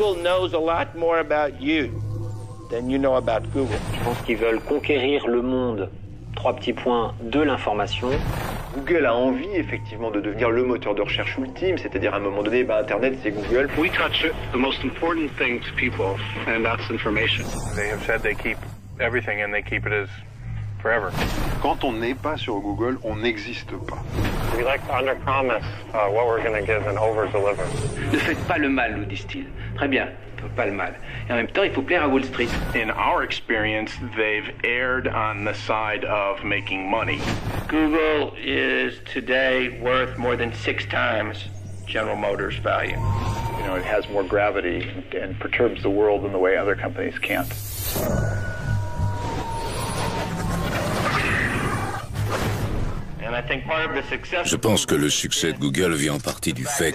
Google knows a lot more about you than you know about Google. Je pense qu'ils veulent conquérir le monde, 3 petits points, de l'information. Google a envie effectivement de devenir le moteur de recherche ultime, c'est-à-dire à un moment donné, Internet c'est Google. We touch the most important thing to people, and that's information. They have said they keep everything and they keep it as forever. Quand on n'est pas sur Google, on n'existe pas. We like to under-promise what we're going to give and over-deliver. Ne faites pas le mal, nous disent-ils. Très bien, pas le mal. Et en même temps, il faut plaire à Wall Street. In our experience, they've erred on the side of making money. Google is today worth more than 6 times General Motors' value. You know, it has more gravity and perturbs the world in the way other companies can't. Je pense que le succès de Google vient en partie du fait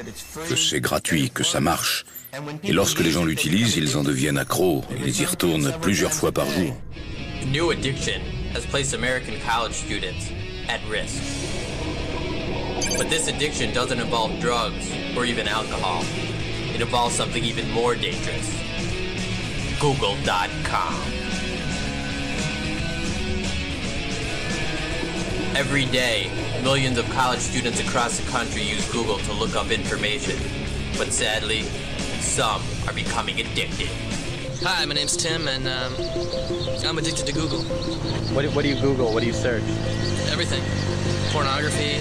que c'est gratuit, que ça marche. Et lorsque les gens l'utilisent, ils en deviennent accros et ils y retournent plusieurs fois par jour. New addiction has placed American college students at risk. But this addiction doesn't involve drugs or even alcohol. It involves something even more dangerous. Google.com. Every day, millions of college students across the country use Google to look up information. But sadly, some are becoming addicted. Hi, my name's Tim, and I'm addicted to Google. What do you Google? What do you search? Everything. Pornography,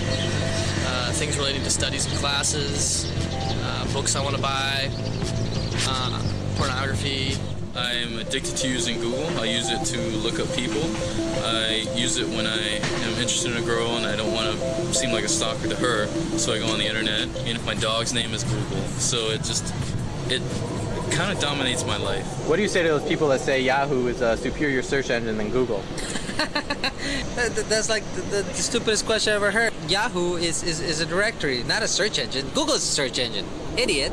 things relating to studies and classes, books I want to buy, pornography. I'm addicted to using Google. I use it to look up people. I use it when I am interested in a girl and I don't want to seem like a stalker to her, so I go on the internet. And if my dog's name is Google, so it kind of dominates my life. What do you say to those people that say Yahoo is a superior search engine than Google? That's like the stupidest question I ever heard. Yahoo is a directory, not a search engine. Google is a search engine. Idiot.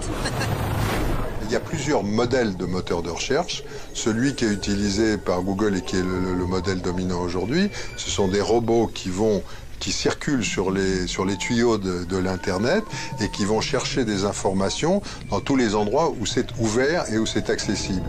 Il y a plusieurs modèles de moteurs de recherche. Celui qui est utilisé par Google et qui est le modèle dominant aujourd'hui, ce sont des robots qui circulent sur les tuyaux de l'Internet et qui vont chercher des informations dans tous les endroits où c'est ouvert et où c'est accessible.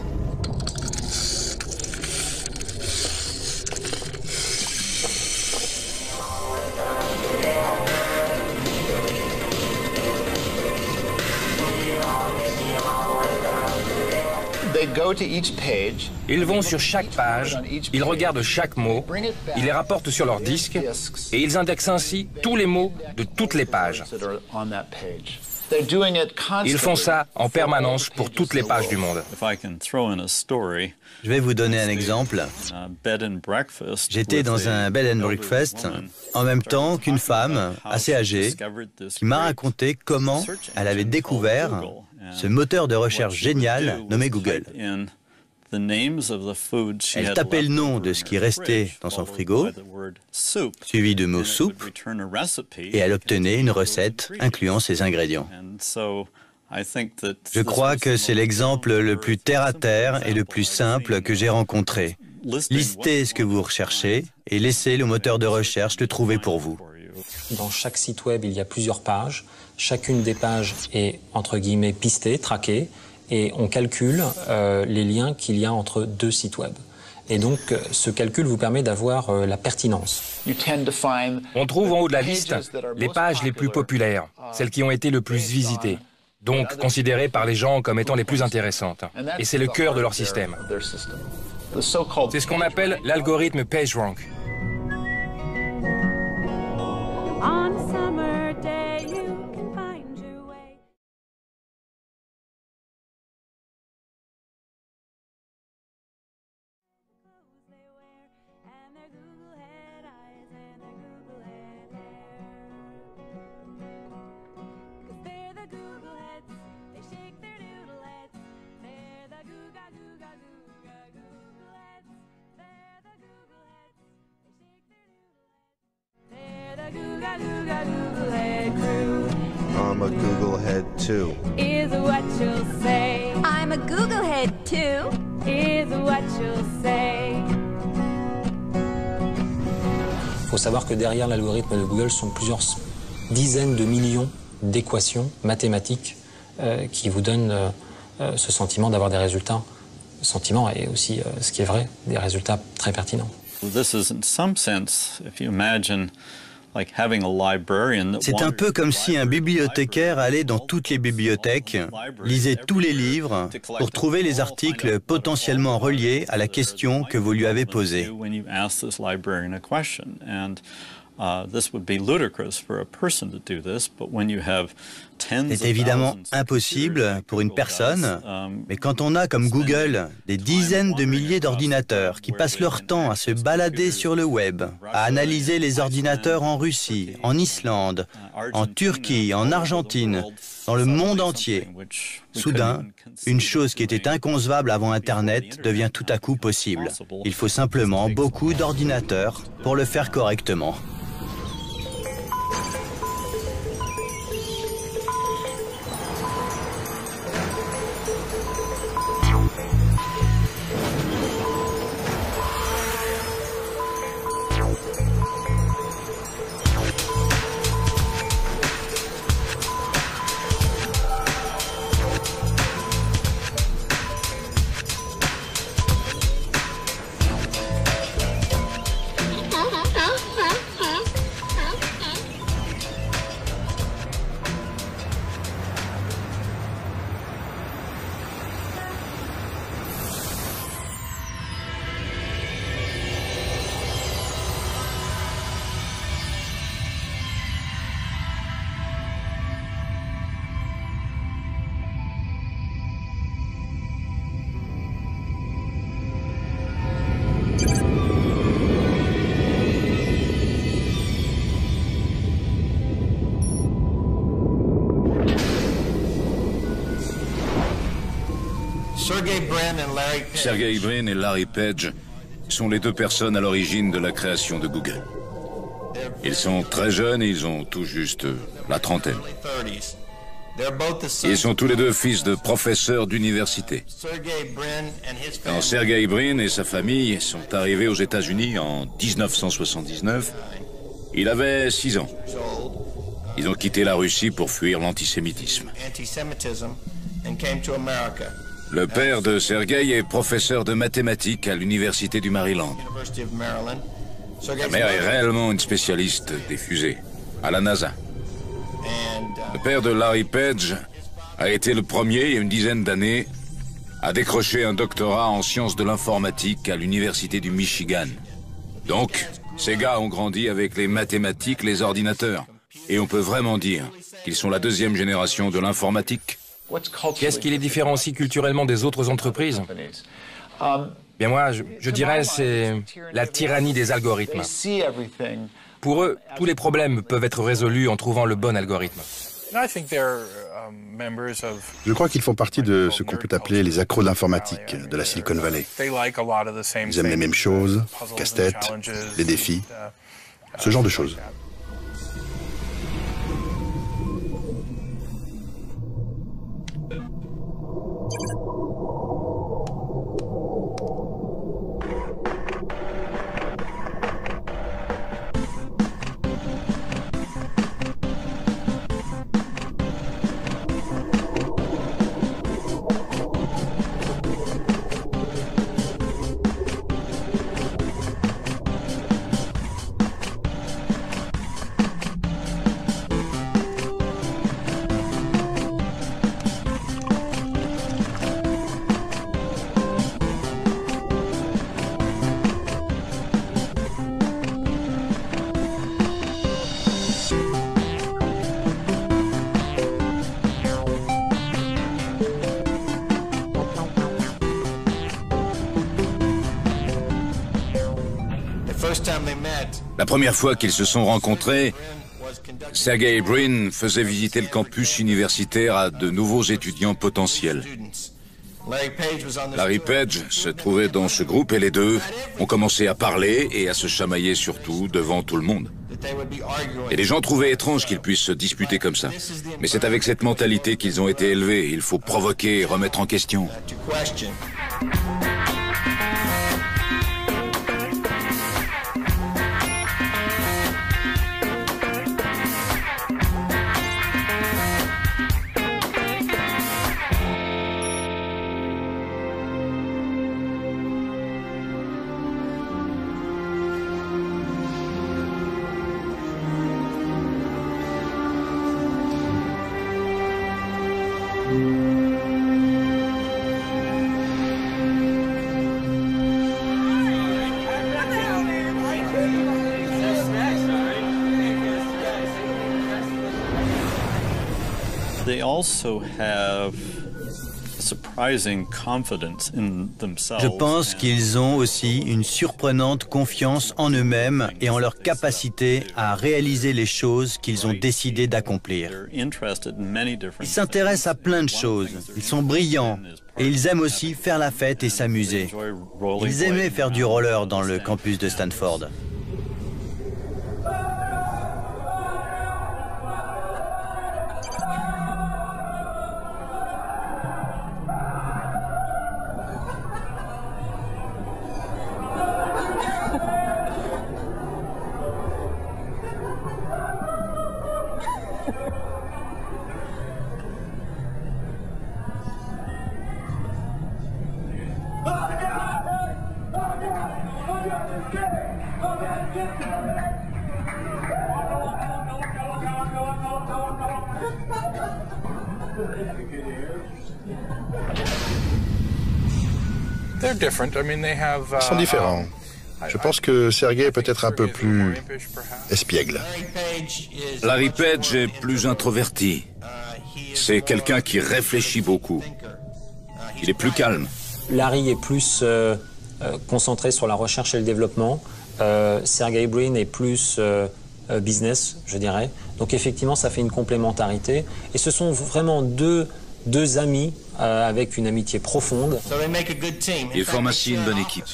Ils vont sur chaque page, ils regardent chaque mot, ils les rapportent sur leur disque et ils indexent ainsi tous les mots de toutes les pages. Ils font ça en permanence pour toutes les pages du monde. Je vais vous donner un exemple. J'étais dans un bed and breakfast en même temps qu'une femme assez âgée qui m'a raconté comment elle avait découvert ce moteur de recherche génial nommé Google. Elle tapait le nom de ce qui restait dans son frigo, suivi du mot soupe, et elle obtenait une recette incluant ces ingrédients. Je crois que c'est l'exemple le plus terre-à-terre et le plus simple que j'ai rencontré. Listez ce que vous recherchez et laissez le moteur de recherche le trouver pour vous. Dans chaque site web, il y a plusieurs pages. Chacune des pages est, entre guillemets, pistée, traquée, et on calcule les liens qu'il y a entre 2 sites web. Et donc, ce calcul vous permet d'avoir la pertinence. On trouve en haut de la liste les pages les plus populaires, celles qui ont été le plus visitées, donc considérées par les gens comme étant les plus intéressantes. Et c'est le cœur de leur système. C'est ce qu'on appelle l'algorithme PageRank. I'm a Googlehead too. Is what you'll say. I'm a Googlehead too. Is what you'll say. Il faut savoir que derrière l'algorithme de Google sont plusieurs dizaines de millions d'équations mathématiques qui vous donnent ce sentiment d'avoir des résultats, sentiment et aussi ce qui est vrai, des résultats très pertinents. This is in some sense, if you imagine like having a librarian that C'est un peu comme si un bibliothécaire allait dans toutes les bibliothèques, lisait tous les livres pour trouver les articles potentiellement reliés à la question que vous lui avez posée. C'est évidemment impossible pour une personne, mais quand on a comme Google des dizaines de milliers d'ordinateurs qui passent leur temps à se balader sur le web, à analyser les ordinateurs en Russie, en Islande, en Turquie, en Argentine, dans le monde entier, soudain, une chose qui était inconcevable avant Internet devient tout à coup possible. Il faut simplement beaucoup d'ordinateurs pour le faire correctement. Sergey Brin et Larry Page sont les deux personnes à l'origine de la création de Google. Ils sont très jeunes et ils ont tout juste la trentaine. Ils sont tous les deux fils de professeurs d'université. Quand Sergey Brin et sa famille sont arrivés aux États-Unis en 1979, il avait 6 ans. Ils ont quitté la Russie pour fuir l'antisémitisme. Le père de Sergey est professeur de mathématiques à l'université du Maryland. Sa mère est réellement une spécialiste des fusées, à la NASA. Le père de Larry Page a été le premier, il y a une dizaine d'années, à décrocher un doctorat en sciences de l'informatique à l'université du Michigan. Donc, ces gars ont grandi avec les mathématiques, les ordinateurs. Et on peut vraiment dire qu'ils sont la deuxième génération de l'informatique. Qu'est-ce qui les différencie culturellement des autres entreprises? Bien moi, je dirais c'est la tyrannie des algorithmes. Pour eux, tous les problèmes peuvent être résolus en trouvant le bon algorithme. Je crois qu'ils font partie de ce qu'on peut appeler les accros de l'informatique de la Silicon Valley. Ils aiment les mêmes choses, casse-tête, les défis, ce genre de choses. La première fois qu'ils se sont rencontrés, Sergey Brin faisait visiter le campus universitaire à de nouveaux étudiants potentiels. Larry Page se trouvait dans ce groupe et les deux ont commencé à parler et à se chamailler surtout devant tout le monde. Et les gens trouvaient étrange qu'ils puissent se disputer comme ça. Mais c'est avec cette mentalité qu'ils ont été élevés. Il faut provoquer et remettre en question. They also have surprising confidence in themselves. Je pense qu'ils ont aussi une surprenante confiance en eux-mêmes et en leur capacité à réaliser les choses qu'ils ont décidé d'accomplir. Ils s'intéressent à plein de choses, ils sont brillants et ils aiment aussi faire la fête et s'amuser. Ils aimaient faire du roller dans le campus de Stanford. Ils sont différents. Je pense que Sergey est peut-être un peu plus espiègle. Larry Page est plus introverti. C'est quelqu'un qui réfléchit beaucoup. Il est plus calme. Larry est plus concentré sur la recherche et le développement. Sergey Brin est plus business, je dirais. Donc effectivement, ça fait une complémentarité. Et ce sont vraiment deux amis avec une amitié profonde. Ils forment ainsi une bonne équipe.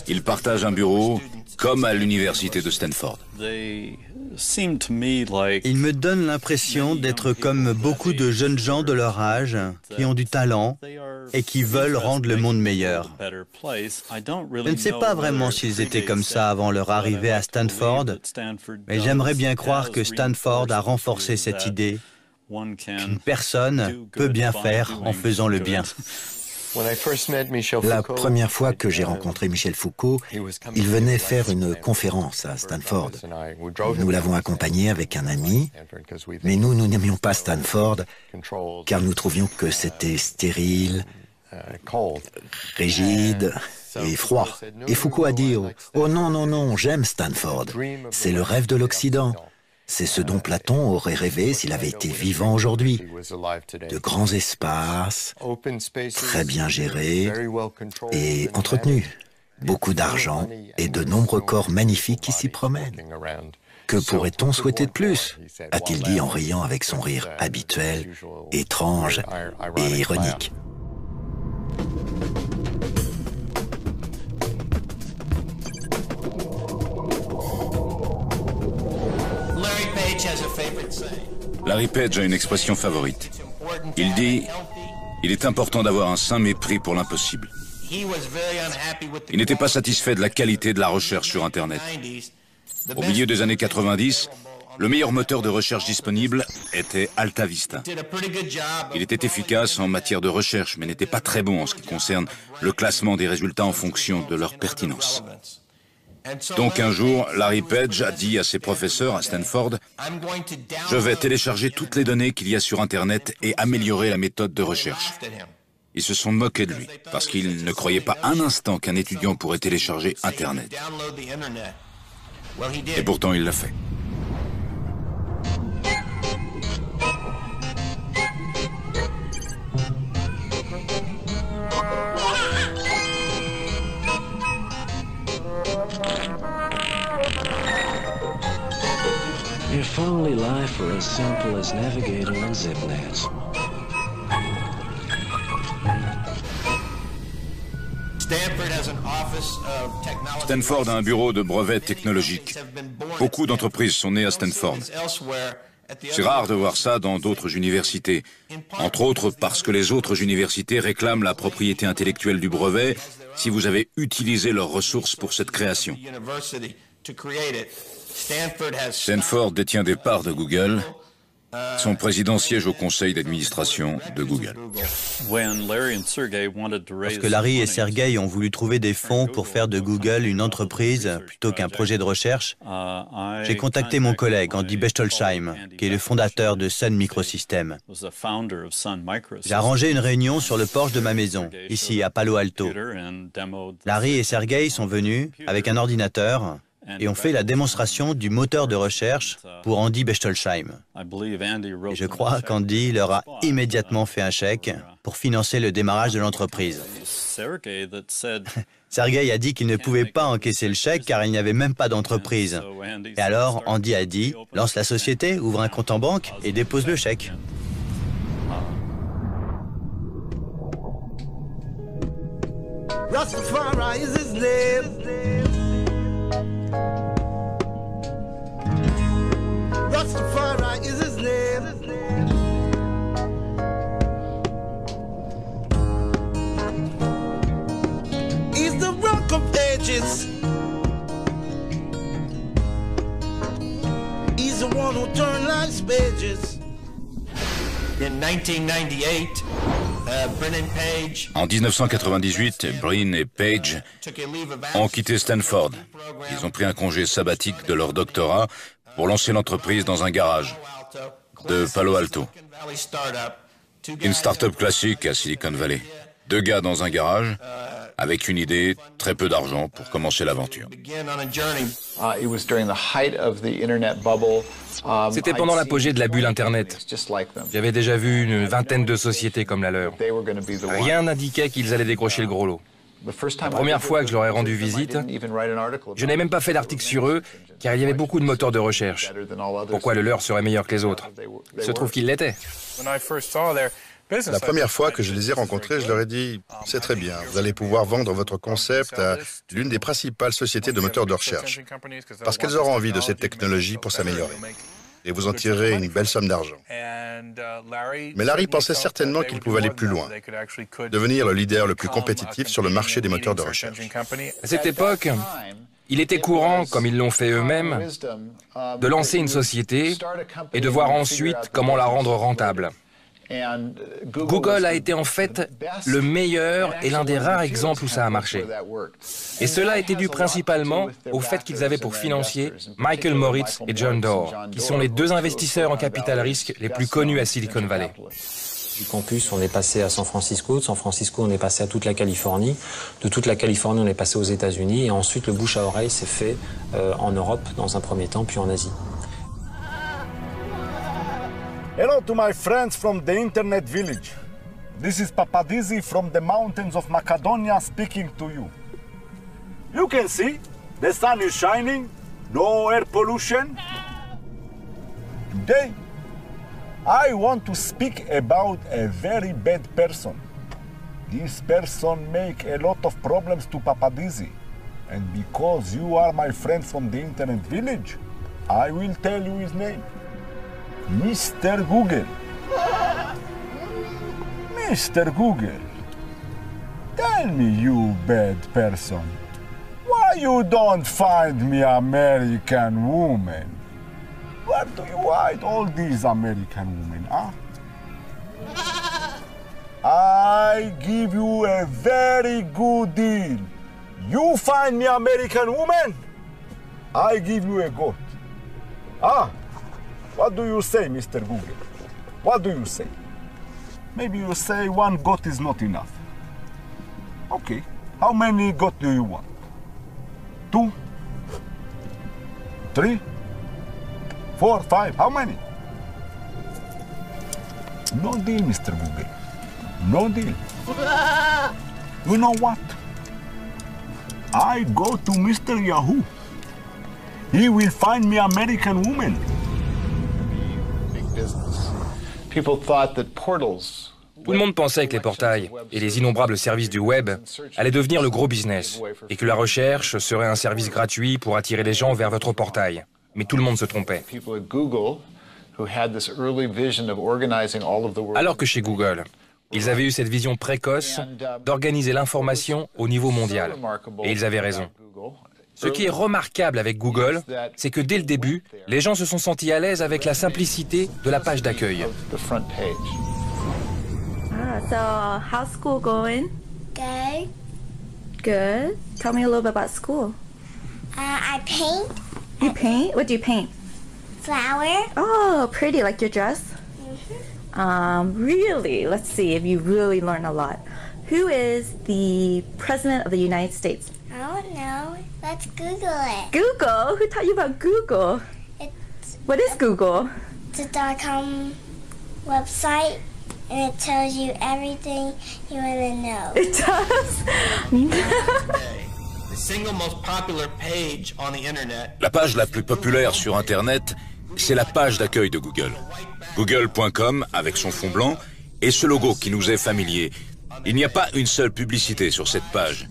Ils partagent un bureau, comme à l'université de Stanford. Ils me donnent l'impression d'être comme beaucoup de jeunes gens de leur âge, qui ont du talent et qui veulent rendre le monde meilleur. Je ne sais pas vraiment s'ils étaient comme ça avant leur arrivée à Stanford, mais j'aimerais bien croire que Stanford a renforcé cette idée qu'une personne peut bien faire en faisant le bien. La première fois que j'ai rencontré Michel Foucault, il venait faire une conférence à Stanford. Nous l'avons accompagné avec un ami, mais nous n'aimions pas Stanford car nous trouvions que c'était stérile, rigide et froid. Et Foucault a dit « Oh non, non, non, j'aime Stanford. C'est le rêve de l'Occident. C'est ce dont Platon aurait rêvé s'il avait été vivant aujourd'hui. De grands espaces, très bien gérés et entretenus. Beaucoup d'argent et de nombreux corps magnifiques qui s'y promènent. Que pourrait-on souhaiter de plus ?» a-t-il dit en riant avec son rire habituel, étrange et ironique. Larry Page a une expression favorite. Il dit « Il est important d'avoir un saint mépris pour l'impossible ». Il n'était pas satisfait de la qualité de la recherche sur Internet. Au milieu des années 90, le meilleur moteur de recherche disponible était AltaVista. Il était efficace en matière de recherche, mais n'était pas très bon en ce qui concerne le classement des résultats en fonction de leur pertinence. Donc un jour, Larry Page a dit à ses professeurs à Stanford « Je vais télécharger toutes les données qu'il y a sur Internet et améliorer la méthode de recherche. » Ils se sont moqués de lui, parce qu'ils ne croyaient pas un instant qu'un étudiant pourrait télécharger Internet. Et pourtant, il l'a fait. If only life were as simple as navigating on ZipNet. Stanford a un bureau de brevets technologiques. Beaucoup d'entreprises sont nées à Stanford. C'est rare de voir ça dans d'autres universités, entre autres parce que les autres universités réclament la propriété intellectuelle du brevet si vous avez utilisé leurs ressources pour cette création. Stanford détient des parts de Google. Son président siège au conseil d'administration de Google. Lorsque Larry et Sergey ont voulu trouver des fonds pour faire de Google une entreprise plutôt qu'un projet de recherche, j'ai contacté mon collègue Andy Bechtolsheim, qui est le fondateur de Sun Microsystems. J'ai arrangé une réunion sur le porche de ma maison, ici à Palo Alto. Larry et Sergey sont venus avec un ordinateur et ont fait la démonstration du moteur de recherche pour Andy Bechtolsheim. Et je crois qu'Andy leur a immédiatement fait un chèque pour financer le démarrage de l'entreprise. Sergey a dit qu'il ne pouvait pas encaisser le chèque car il n'y avait même pas d'entreprise. Et alors Andy a dit « Lance la société, ouvre un compte en banque et dépose le chèque ». Rastafari is his name. Rastafari is his name. He's the rock of ages. He's the one who turned life's pages. In 1998, En 1998, Brin et Page ont quitté Stanford. Ils ont pris un congé sabbatique de leur doctorat pour lancer l'entreprise dans un garage de Palo Alto. Une start-up classique à Silicon Valley. 2 gars dans un garage, avec une idée, très peu d'argent pour commencer l'aventure. C'était pendant l'apogée de la bulle Internet. J'avais déjà vu une vingtaine de sociétés comme la leur. Rien n'indiquait qu'ils allaient décrocher le gros lot. La première fois que je leur ai rendu visite, je n'ai même pas fait d'article sur eux, car il y avait beaucoup de moteurs de recherche. Pourquoi le leur serait meilleur que les autres? Il se trouve qu'il l'était. La première fois que je les ai rencontrés, je leur ai dit « C'est très bien, vous allez pouvoir vendre votre concept à l'une des principales sociétés de moteurs de recherche, parce qu'elles auront envie de cette technologie pour s'améliorer. Et vous en tirerez une belle somme d'argent. » Mais Larry pensait certainement qu'il pouvait aller plus loin, devenir le leader le plus compétitif sur le marché des moteurs de recherche. À cette époque, il était courant, comme ils l'ont fait eux-mêmes, de lancer une société et de voir ensuite comment la rendre rentable. Google a été en fait le meilleur et l'un des rares exemples où ça a marché. Et cela a été dû principalement au fait qu'ils avaient pour financiers Michael Moritz et John Doerr, qui sont les 2 investisseurs en capital risque les plus connus à Silicon Valley. Du campus, on est passé à San Francisco. De San Francisco, on est passé à toute la Californie. De toute la Californie, on est passé aux États-Unis. Et ensuite, le bouche à oreille s'est fait en Europe dans un premier temps, puis en Asie. Hello to my friends from the Internet Village. This is Papadizzi from the mountains of Macedonia speaking to you. You can see, the sun is shining, no air pollution. Today, I want to speak about a very bad person. This person make a lot of problems to Papadizzi. And because you are my friend from the Internet Village, I will tell you his name. Mr. Google. Mr. Google, tell me, you bad person, why you don't find me American woman? Where do you hide all these American women, huh? I give you a very good deal. You find me American woman, I give you a goat. Ah, what do you say, Mr. Google? What do you say? Maybe you say 1 goat is not enough. Okay, how many goat do you want? 2? 3? 4, 5, how many? No deal, Mr. Google. No deal. You know what? I go to Mr. Yahoo. He will find me American woman. Tout le monde pensait que les portails et les innombrables services du web allaient devenir le gros business et que la recherche serait un service gratuit pour attirer les gens vers votre portail. Mais tout le monde se trompait. Alors que chez Google, ils avaient eu cette vision précoce d'organiser l'information au niveau mondial. Et ils avaient raison. Ce qui est remarquable avec Google, c'est que dès le début, les gens se sont sentis à l'aise avec la simplicité de la page d'accueil. So, how's school going? Good. Good. Tell me a little bit about school. I paint. You paint? What do you paint? Flower. Oh, pretty, like your dress? Really? Let's see if you really learn a lot. Who is the President of the United States? don't know. Let's Google it. Google? Who taught you about Google? What is Google? It's a .com website, and it tells you everything you want to know. It does? The single most popular page on the internet. La page la plus populaire sur Internet, c'est la page d'accueil de Google. Google.com avec son fond blanc et ce logo qui nous est familier. Il n'y a pas une seule publicité sur cette page.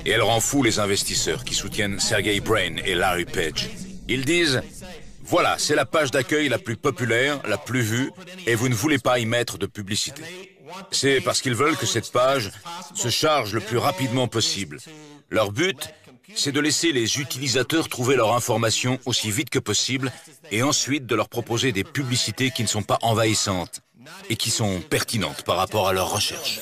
Et elle rend fou les investisseurs qui soutiennent Sergey Brin et Larry Page. Ils disent, voilà, c'est la page d'accueil la plus populaire, la plus vue, et vous ne voulez pas y mettre de publicité. C'est parce qu'ils veulent que cette page se charge le plus rapidement possible. Leur but, c'est de laisser les utilisateurs trouver leur information aussi vite que possible et ensuite de leur proposer des publicités qui ne sont pas envahissantes et qui sont pertinentes par rapport à leurs recherches.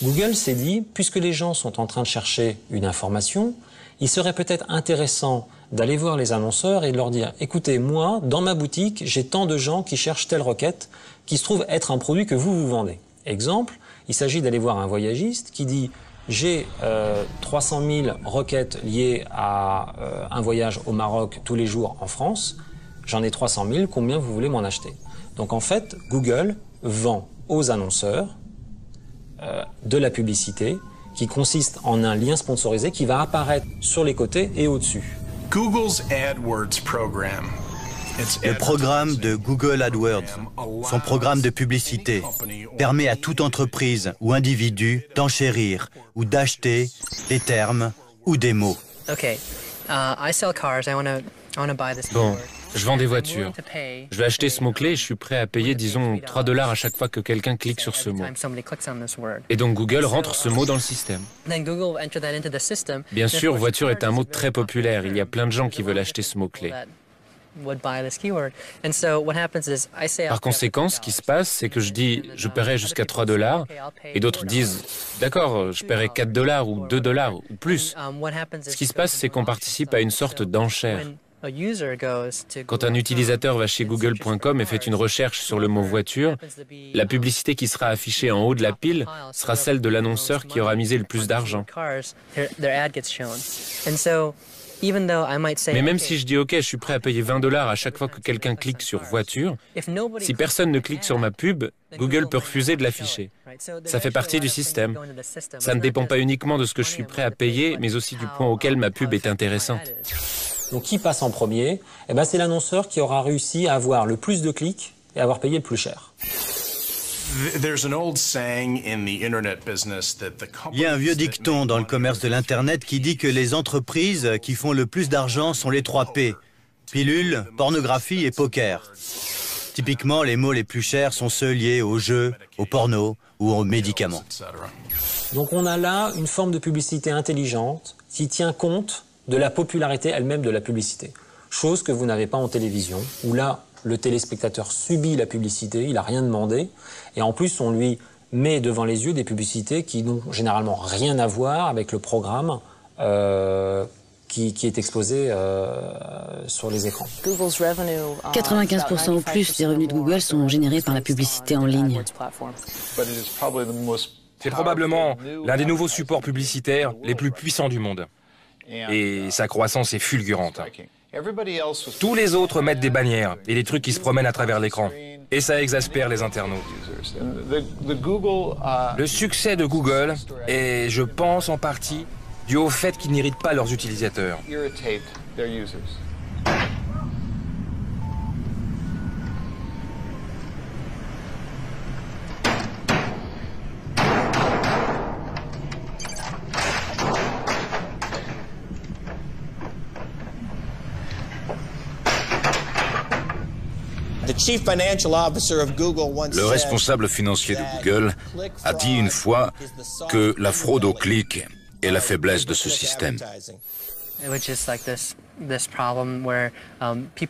Google s'est dit, puisque les gens sont en train de chercher une information, il serait peut-être intéressant d'aller voir les annonceurs et de leur dire « Écoutez, moi, dans ma boutique, j'ai tant de gens qui cherchent telle requête qui se trouve être un produit que vous vendez. » Exemple, il s'agit d'aller voir un voyagiste qui dit « J'ai 300 000 requêtes liées à un voyage au Maroc tous les jours en France. J'en ai 300 000, combien vous voulez m'en acheter ?» Donc en fait, Google vend aux annonceurs de la publicité qui consiste en un lien sponsorisé qui va apparaître sur les côtés et au-dessus. Google's AdWords program. Le programme de Google AdWords, son programme de publicité, permet à toute entreprise ou individu d'enchérir ou d'acheter des termes ou des mots. Bon, je vends des voitures. Je vais acheter ce mot-clé et je suis prêt à payer, disons, $3 à chaque fois que quelqu'un clique sur ce mot. Et donc Google rentre ce mot dans le système. Bien sûr, voiture est un mot très populaire. Il y a plein de gens qui veulent acheter ce mot-clé. Par conséquent, ce qui se passe, c'est que je dis « je paierai jusqu'à $3 » et d'autres disent « d'accord, je paierai $4 ou $2 ou plus ». Ce qui se passe, c'est qu'on participe à une sorte d'enchère. Quand un utilisateur va chez google.com et fait une recherche sur le mot voiture, la publicité qui sera affichée en haut de la pile sera celle de l'annonceur qui aura misé le plus d'argent. Mais même si je dis « ok, je suis prêt à payer $20 à chaque fois que quelqu'un clique sur voiture », si personne ne clique sur ma pub, Google peut refuser de l'afficher. Ça fait partie du système. Ça ne dépend pas uniquement de ce que je suis prêt à payer, mais aussi du point auquel ma pub est intéressante. Donc qui passe en premier? Eh ben, c'est l'annonceur qui aura réussi à avoir le plus de clics et à avoir payé le plus cher. Il y a un vieux dicton dans le commerce de l'Internet qui dit que les entreprises qui font le plus d'argent sont les 3 P. Pilule, pornographie et poker. Typiquement, les mots les plus chers sont ceux liés aux jeux, au porno ou aux médicaments. Donc on a là une forme de publicité intelligente qui tient compte de la popularité elle-même de la publicité. Chose que vous n'avez pas en télévision, où là, le téléspectateur subit la publicité, il n'a rien demandé, et en plus on lui met devant les yeux des publicités qui n'ont généralement rien à voir avec le programme qui est exposé sur les écrans. 95% ou plus des revenus de Google sont générés par la publicité en ligne. C'est probablement l'un des nouveaux supports publicitaires les plus puissants du monde. Et sa croissance est fulgurante. Tous les autres mettent des bannières et des trucs qui se promènent à travers l'écran. Et ça exaspère les internautes. Le succès de Google est, je pense, en partie dû au fait qu'ils n'irritent pas leurs utilisateurs. Le responsable financier de Google a dit une fois que la fraude au clic est la faiblesse de ce système.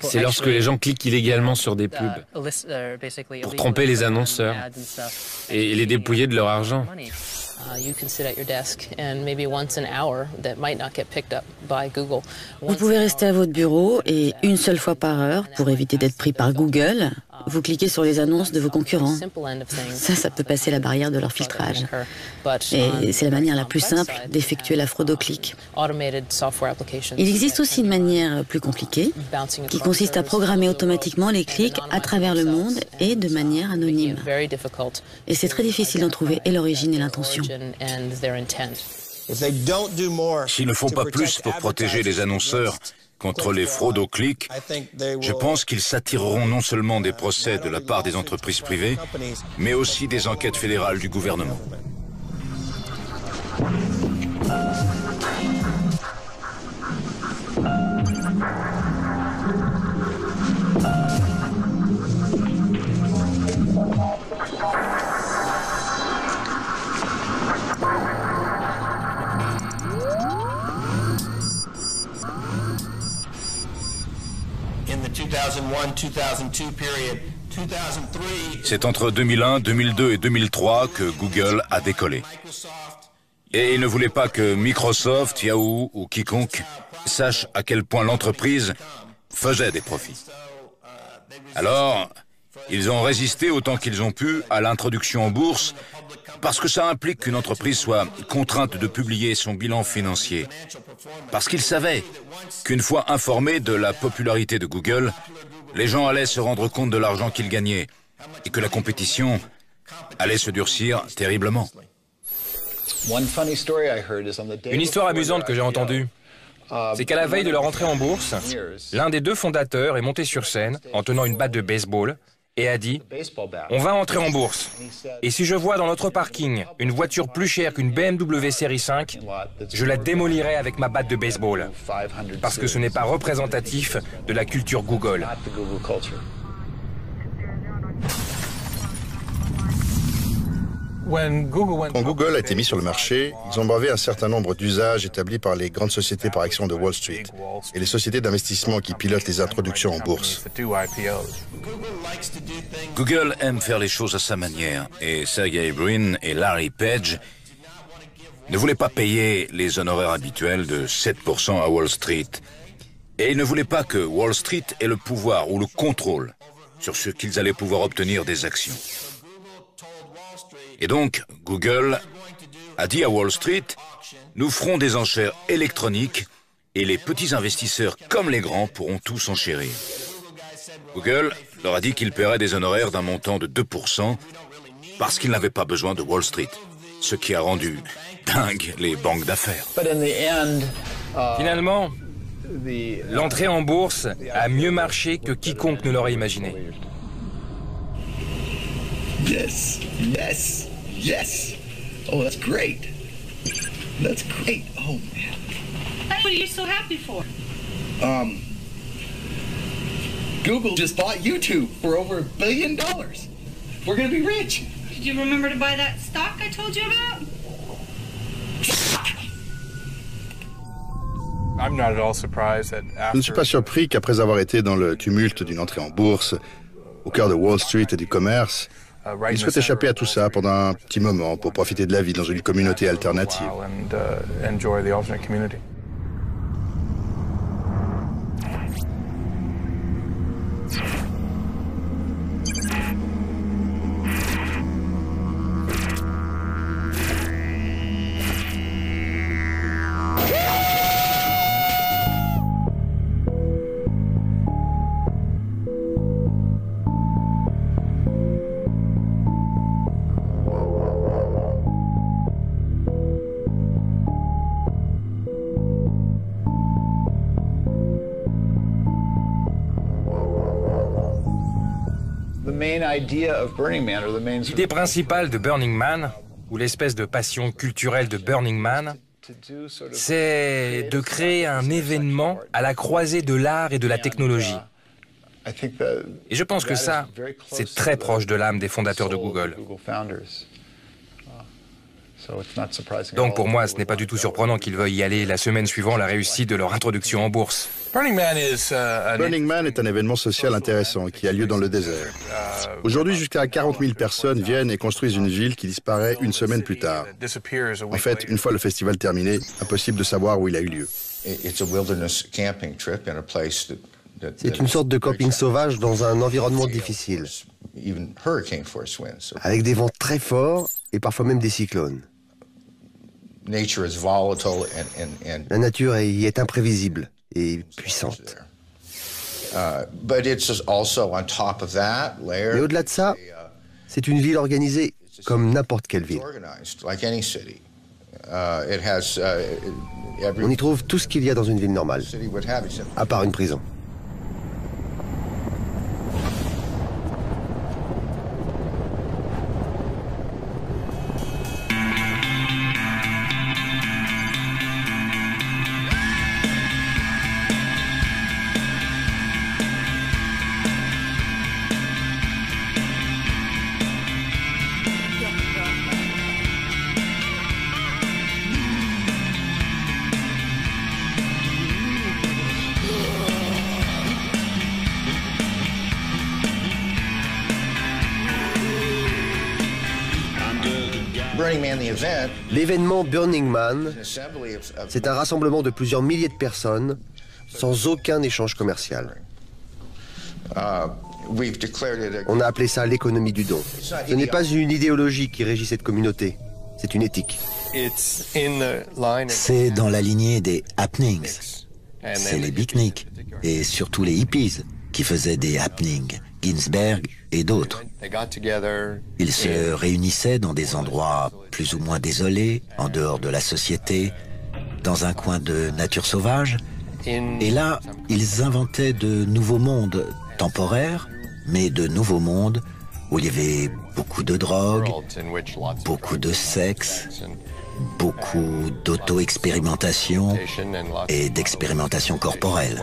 C'est lorsque les gens cliquent illégalement sur des pubs pour tromper les annonceurs et les dépouiller de leur argent. Vous pouvez rester à votre bureau et une seule fois par heure, pour éviter d'être pris par Google, vous cliquez sur les annonces de vos concurrents. Ça peut passer la barrière de leur filtrage. Et c'est la manière la plus simple d'effectuer la fraude au clic. Il existe aussi une manière plus compliquée qui consiste à programmer automatiquement les clics à travers le monde et de manière anonyme. Et c'est très difficile d'en trouver et l'origine et l'intention. S'ils ne font pas plus pour protéger les annonceurs contre les fraudes au clic, je pense qu'ils s'attireront non seulement des procès de la part des entreprises privées, mais aussi des enquêtes fédérales du gouvernement. C'est entre 2001, 2002 et 2003 que Google a décollé. Et il ne voulait pas que Microsoft, Yahoo ou quiconque sache à quel point l'entreprise faisait des profits. Alors, ils ont résisté autant qu'ils ont pu à l'introduction en bourse, parce que ça implique qu'une entreprise soit contrainte de publier son bilan financier. Parce qu'ils savaient qu'une fois informés de la popularité de Google, les gens allaient se rendre compte de l'argent qu'ils gagnaient et que la compétition allait se durcir terriblement. Une histoire amusante que j'ai entendue, c'est qu'à la veille de leur entrée en bourse, l'un des deux fondateurs est monté sur scène en tenant une batte de baseball et a dit « On va entrer en bourse. Et si je vois dans notre parking une voiture plus chère qu'une BMW série 5, je la démolirai avec ma batte de baseball. Parce que ce n'est pas représentatif de la culture Google. » Quand Google a été mis sur le marché, ils ont bravé un certain nombre d'usages établis par les grandes sociétés par action de Wall Street et les sociétés d'investissement qui pilotent les introductions en bourse. Google aime faire les choses à sa manière et Sergey Brin et Larry Page ne voulaient pas payer les honoraires habituels de 7% à Wall Street. Et ils ne voulaient pas que Wall Street ait le pouvoir ou le contrôle sur ce qu'ils allaient pouvoir obtenir des actions. Et donc, Google a dit à Wall Street, nous ferons des enchères électroniques et les petits investisseurs comme les grands pourront tous enchérir. Google leur a dit qu'il paierait des honoraires d'un montant de 2% parce qu'il n'avait pas besoin de Wall Street, ce qui a rendu dingue les banques d'affaires. Finalement, l'entrée en bourse a mieux marché que quiconque ne l'aurait imaginé. Yes, yes, yes. Oh, that's great. That's great. Oh, man. What are you so happy for? Google just bought YouTube for over $1 billion. We're going to be rich. Did you remember to buy that stock I told you about? Je ne suis pas surpris qu'après avoir été dans le tumulte d'une entrée en bourse, au cœur de Wall Street et du commerce, il souhaite échapper à tout ça pendant un petit moment pour profiter de la vie dans une communauté alternative. L'idée principale de Burning Man, ou l'espèce de passion culturelle de Burning Man, c'est de créer un événement à la croisée de l'art et de la technologie. Et je pense que ça, c'est très proche de l'âme des fondateurs de Google. Donc pour moi, ce n'est pas du tout surprenant qu'ils veuillent y aller la semaine suivant la réussite de leur introduction en bourse. Burning Man est un événement social intéressant qui a lieu dans le désert. Aujourd'hui, jusqu'à 40 000 personnes viennent et construisent une ville qui disparaît une semaine plus tard. En fait, une fois le festival terminé, impossible de savoir où il a eu lieu. C'est une sorte de camping sauvage dans un environnement difficile, avec des vents très forts et parfois même des cyclones. La nature y est imprévisible et puissante. Mais au-delà de ça, c'est une ville organisée comme n'importe quelle ville. On y trouve tout ce qu'il y a dans une ville normale, à part une prison. L'événement Burning Man, c'est un rassemblement de plusieurs milliers de personnes sans aucun échange commercial. On a appelé ça l'économie du don. Ce n'est pas une idéologie qui régit cette communauté, c'est une éthique. C'est dans la lignée des happenings. C'est les beatniks et surtout les hippies qui faisaient des happenings, Ginsberg et d'autres. Ils se réunissaient dans des endroits plus ou moins désolés, en dehors de la société, dans un coin de nature sauvage. Et là, ils inventaient de nouveaux mondes temporaires, mais de nouveaux mondes où il y avait beaucoup de drogue, beaucoup de sexe, beaucoup d'auto-expérimentation et d'expérimentation corporelle.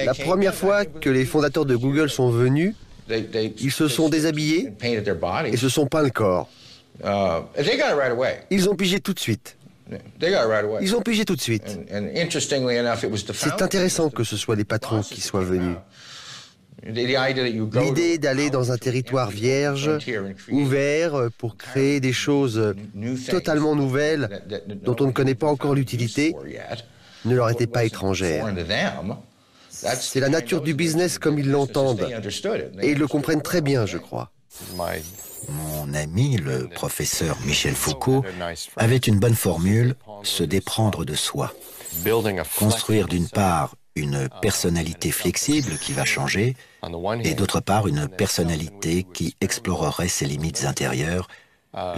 La première fois que les fondateurs de Google sont venus, ils se sont déshabillés et se sont peints le corps. Ils ont pigé tout de suite. Ils ont pigé tout de suite. C'est intéressant que ce soit les patrons qui soient venus. L'idée d'aller dans un territoire vierge, ouvert, pour créer des choses totalement nouvelles dont on ne connaît pas encore l'utilité, ne leur était pas étrangère. C'est la nature du business comme ils l'entendent. Et ils le comprennent très bien, je crois. Mon ami, le professeur Michel Foucault, avait une bonne formule, se déprendre de soi. Construire d'une part une personnalité flexible qui va changer, et d'autre part une personnalité qui explorerait ses limites intérieures.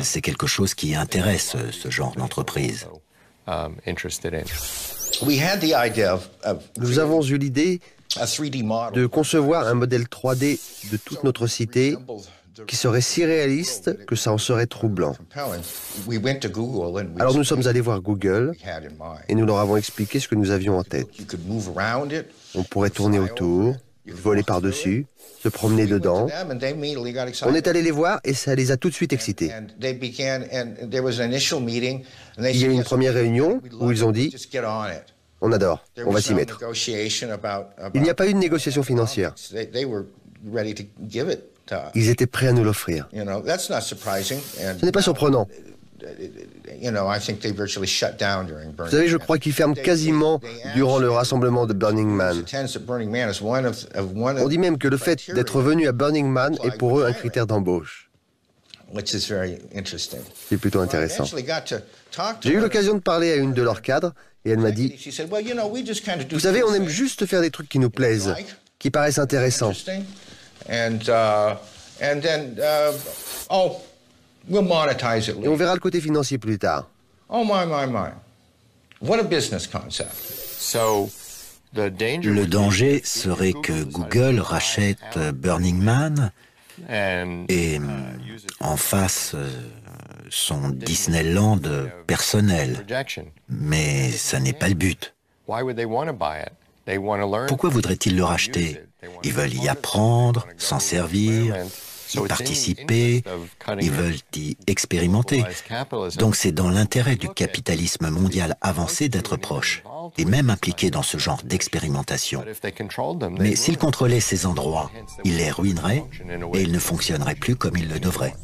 C'est quelque chose qui intéresse ce genre d'entreprise. Nous avons eu l'idée de concevoir un modèle 3D de toute notre cité qui serait si réaliste que ça en serait troublant. Alors nous sommes allés voir Google et nous leur avons expliqué ce que nous avions en tête. On pourrait tourner autour, voler par-dessus, se promener dedans. On est allé les voir et ça les a tout de suite excités. Il y a eu une première réunion où ils ont dit « On adore, on va s'y mettre ». Il n'y a pas eu de négociation financière. Ils étaient prêts à nous l'offrir. Ce n'est pas surprenant. Vous savez, je crois qu'ils ferment quasiment durant le rassemblement de Burning Man. On dit même que le fait d'être venu à Burning Man est pour eux un critère d'embauche. C'est plutôt intéressant. J'ai eu l'occasion de parler à une de leurs cadres et elle m'a dit « Vous savez, on aime juste faire des trucs qui nous plaisent, qui paraissent intéressants. Et on verra le côté financier plus tard. » Le danger serait que Google rachète Burning Man et en fasse son Disneyland personnel. Mais ça n'est pas le but. Pourquoi voudraient-ils le racheter? Ils veulent y apprendre, s'en servir, y participer, ils veulent y expérimenter. Donc c'est dans l'intérêt du capitalisme mondial avancé d'être proche. et même impliqués dans ce genre d'expérimentation. Mais s'ils contrôlaient ces endroits, ils les ruineraient et ils ne fonctionneraient plus comme ils le devraient.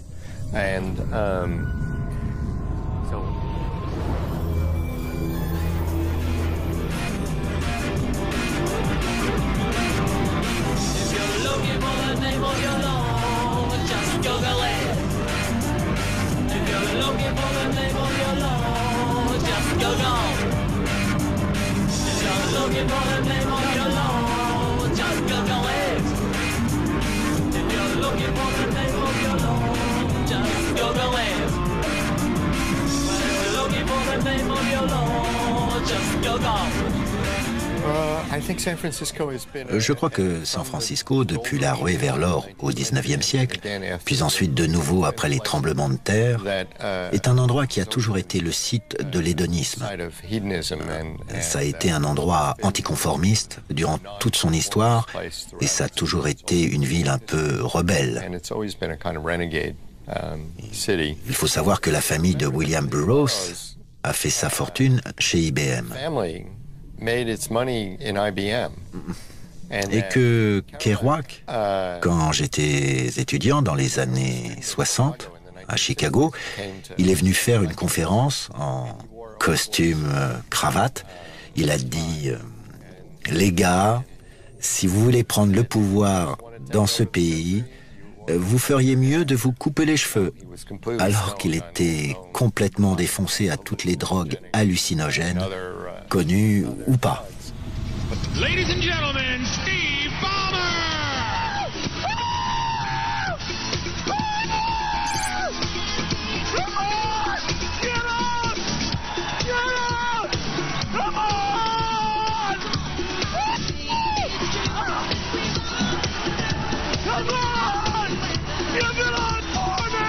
Je crois que San Francisco, depuis la ruée vers l'or au XIXe siècle, puis ensuite de nouveau après les tremblements de terre, est un endroit qui a toujours été le site de l'hédonisme. Ça a été un endroit anticonformiste durant toute son histoire et ça a toujours été une ville un peu rebelle. Il faut savoir que la famille de William Burroughs a fait sa fortune chez IBM. Et que Kerouac, quand j'étais étudiant dans les années 60 à Chicago, il est venu faire une conférence en costume, cravate. Il a dit « Les gars, si vous voulez prendre le pouvoir dans ce pays, vous feriez mieux de vous couper les cheveux », alors qu'il était complètement défoncé à toutes les drogues hallucinogènes, connues ou pas. Ladies and gentlemen, Steve Ballmer! Come on! Get out! Get out! Come on! Come on! Give it on for me!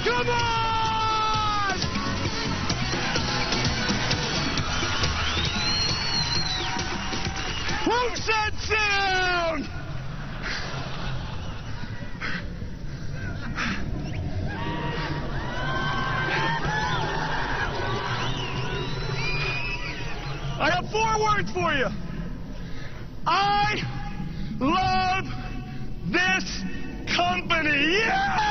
Come on! Who said sit down? I have 4 words for you. I love this company. Yes!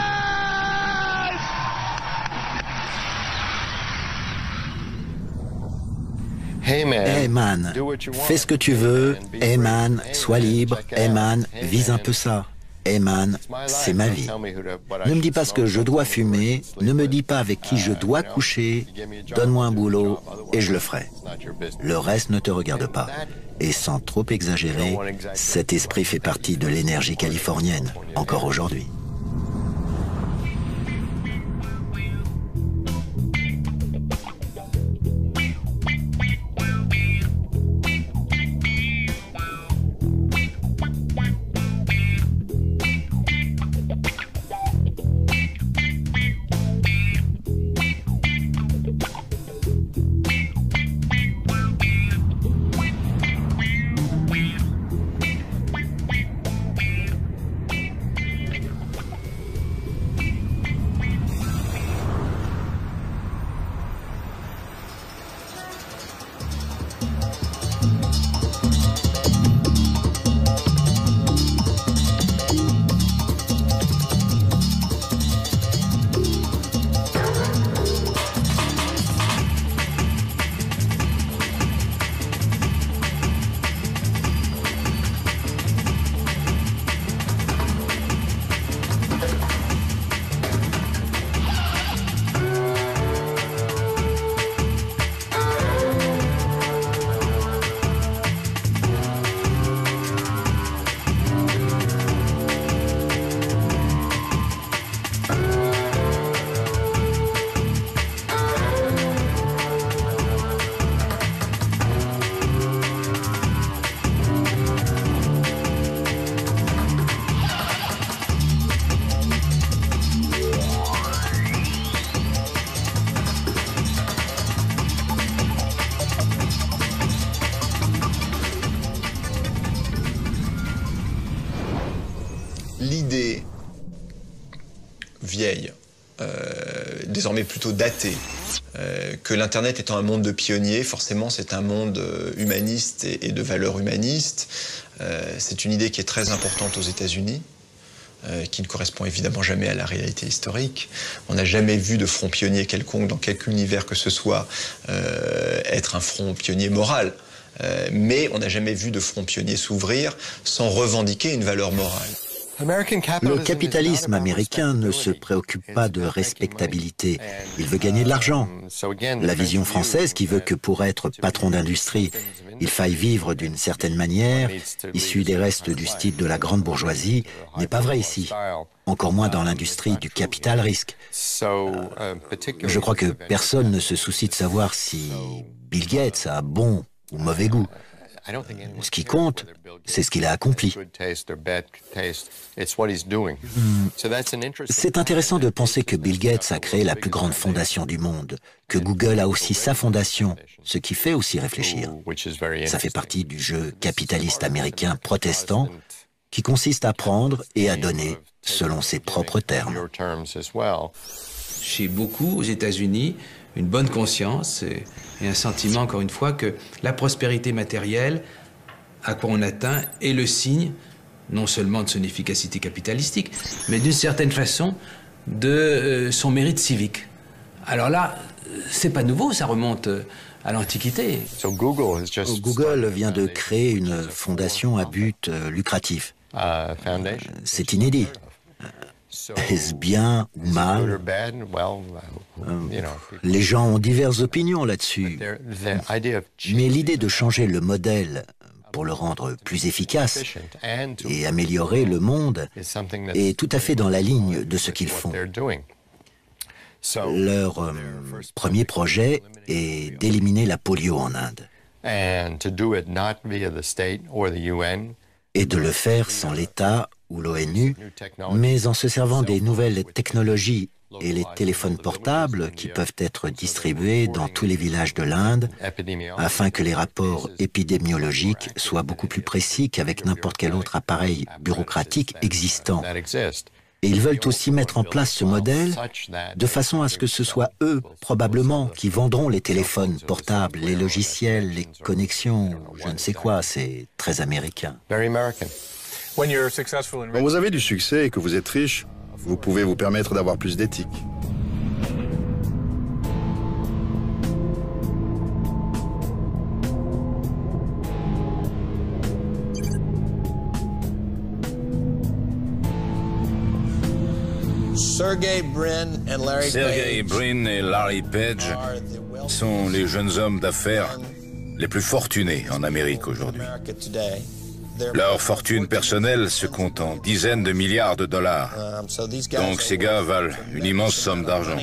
Hey man, fais ce que tu veux. Hey man, sois libre. Hey man, vise un peu ça. Hey man, c'est ma vie. Ne me dis pas ce que je dois fumer, ne me dis pas avec qui je dois coucher. Donne-moi un boulot et je le ferai. Le reste ne te regarde pas. Et sans trop exagérer, cet esprit fait partie de l'énergie californienne, encore aujourd'hui. vieille, désormais plutôt datée, que l'Internet étant un monde de pionniers, forcément c'est un monde humaniste et de valeurs humanistes. C'est une idée qui est très importante aux États-Unis, qui ne correspond évidemment jamais à la réalité historique. On n'a jamais vu de front pionnier quelconque dans quelque univers que ce soit être un front pionnier moral. Mais on n'a jamais vu de front pionnier s'ouvrir sans revendiquer une valeur morale. Le capitalisme américain ne se préoccupe pas de respectabilité. Il veut gagner de l'argent. La vision française qui veut que pour être patron d'industrie, il faille vivre d'une certaine manière, issue des restes du style de la grande bourgeoisie, n'est pas vraie ici. Encore moins dans l'industrie du capital-risque. Je crois que personne ne se soucie de savoir si Bill Gates a bon ou mauvais goût. Ce qui compte, c'est ce qu'il a accompli. C'est intéressant de penser que Bill Gates a créé la plus grande fondation du monde, que Google a aussi sa fondation, ce qui fait aussi réfléchir. Ça fait partie du jeu capitaliste américain protestant qui consiste à prendre et à donner selon ses propres termes. Chez beaucoup, aux États-Unis, une bonne conscience et un sentiment, encore une fois, que la prospérité matérielle, à quoi on atteint, est le signe, non seulement de son efficacité capitalistique, mais d'une certaine façon, de son mérite civique. Alors là, c'est pas nouveau, ça remonte à l'Antiquité. Google vient de créer une fondation à but lucratif. C'est inédit. Est-ce bien ou mal? Les gens ont diverses opinions là-dessus. Mais l'idée de changer le modèle pour le rendre plus efficace et améliorer le monde est tout à fait dans la ligne de ce qu'ils font. Leur premier projet est d'éliminer la polio en Inde. Et de le faire sans l'État ou l'ONU, mais en se servant des nouvelles technologies et les téléphones portables qui peuvent être distribués dans tous les villages de l'Inde afin que les rapports épidémiologiques soient beaucoup plus précis qu'avec n'importe quel autre appareil bureaucratique existant. Et ils veulent aussi mettre en place ce modèle de façon à ce que ce soit eux, probablement, qui vendront les téléphones portables, les logiciels, les connexions, je ne sais quoi, c'est très américain. Quand vous avez du succès et que vous êtes riche, vous pouvez vous permettre d'avoir plus d'éthique. Sergey Brin et Larry Page sont les jeunes hommes d'affaires les plus fortunés en Amérique aujourd'hui. Leur fortune personnelle se compte en dizaines de milliards de dollars. Donc ces gars valent une immense somme d'argent.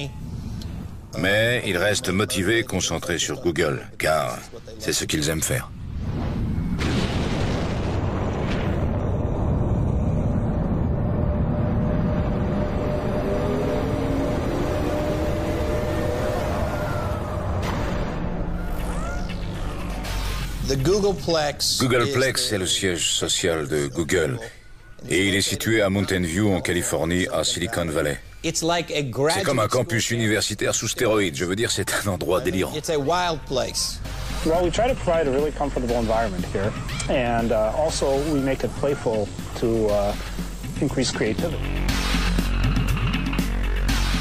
Mais ils restent motivés et concentrés sur Google, car c'est ce qu'ils aiment faire. Googleplex est le siège social de Google et il est situé à Mountain View en Californie, à Silicon Valley. C'est comme un campus universitaire sous stéroïdes, je veux dire, c'est un endroit délirant. Well, we try to provide a really comfortable environment here, and also we make it playful to increase creativity.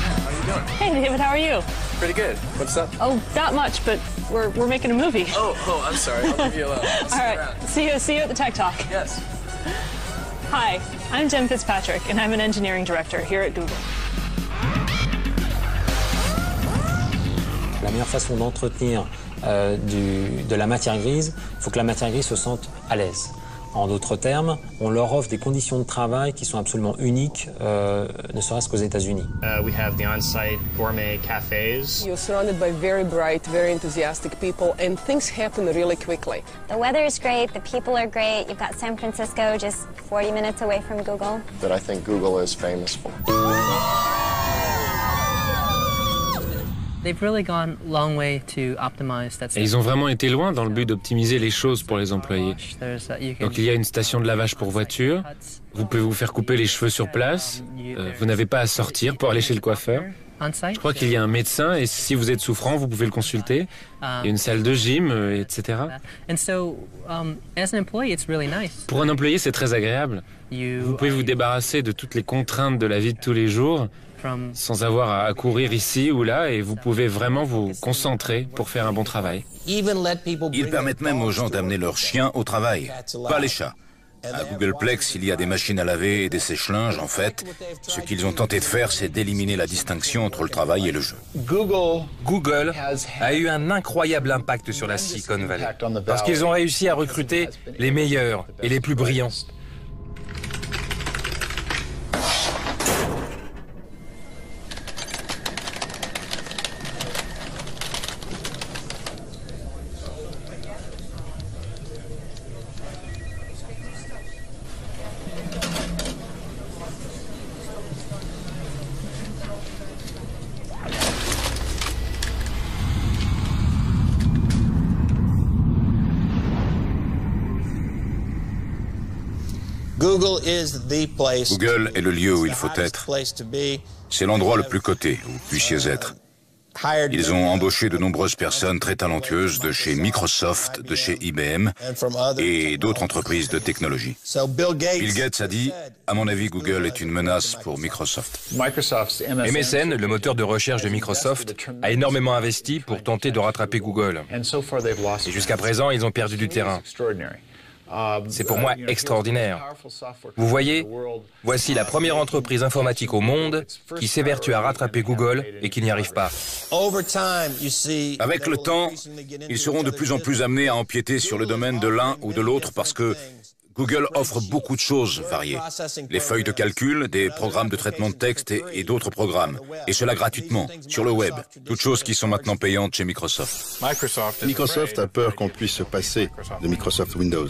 How you doing? Hey, David, how are you? Pretty good. What's up? Oh, not much, but we're making a movie. Oh, I'm sorry. I'll leave you alone. All right. See you at the Tech Talk. Yes. Hi, I'm Jen Fitzpatrick, and I'm an engineering director here at Google. La meilleure façon d'entretenir de la matière grise, il faut que la matière grise se sente à l'aise. En d'autres termes, on leur offre des conditions de travail qui sont absolument uniques, ne serait-ce qu'aux États-Unis. We have the on-site gourmet cafes. You're surrounded by very bright, very enthusiastic people, and things happen really quickly. The weather is great, the people are great. You've got San Francisco just 40 minutes away from Google. That I think Google is famous for. Et ils ont vraiment été loin dans le but d'optimiser les choses pour les employés. Donc il y a une station de lavage pour voiture, vous pouvez vous faire couper les cheveux sur place, vous n'avez pas à sortir pour aller chez le coiffeur. Je crois qu'il y a un médecin et si vous êtes souffrant, vous pouvez le consulter. Il y a une salle de gym, etc. Pour un employé, c'est très agréable. Vous pouvez vous débarrasser de toutes les contraintes de la vie de tous les jours sans avoir à courir ici ou là et vous pouvez vraiment vous concentrer pour faire un bon travail. Ils permettent même aux gens d'amener leurs chiens au travail, pas les chats. À Googleplex, il y a des machines à laver et des sèche-linges. En fait, ce qu'ils ont tenté de faire, c'est d'éliminer la distinction entre le travail et le jeu. Google a eu un incroyable impact sur la Silicon Valley, parce qu'ils ont réussi à recruter les meilleurs et les plus brillants. Google est le lieu où il faut être. C'est l'endroit le plus coté où vous puissiez être. Ils ont embauché de nombreuses personnes très talentueuses de chez Microsoft, de chez IBM et d'autres entreprises de technologie. Bill Gates a dit « À mon avis, Google est une menace pour Microsoft ». MSN, le moteur de recherche de Microsoft, a énormément investi pour tenter de rattraper Google. Et jusqu'à présent, ils ont perdu du terrain. C'est pour moi extraordinaire. Vous voyez, voici la première entreprise informatique au monde qui s'évertue à rattraper Google et qui n'y arrive pas. Avec le temps, ils seront de plus en plus amenés à empiéter sur le domaine de l'un ou de l'autre parce que Google offre beaucoup de choses variées. Les feuilles de calcul, des programmes de traitement de texte et d'autres programmes. Et cela gratuitement, sur le web. Toutes choses qui sont maintenant payantes chez Microsoft. Microsoft a peur qu'on puisse se passer de Microsoft Windows.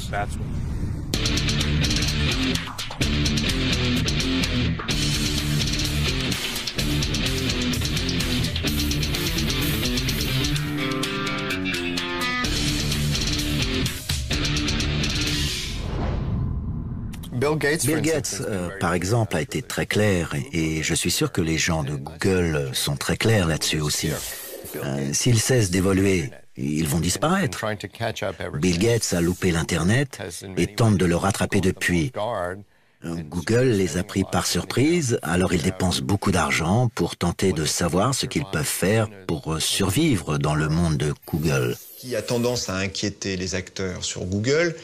Bill Gates, par exemple, a été très clair et je suis sûr que les gens de Google sont très clairs là-dessus aussi. S'ils cessent d'évoluer, ils vont disparaître. Bill Gates a loupé l'Internet et tente de le rattraper depuis. Google les a pris par surprise, alors ils dépensent beaucoup d'argent pour tenter de savoir ce qu'ils peuvent faire pour survivre dans le monde de Google. Ce qui a tendance à inquiéter les acteurs sur Google,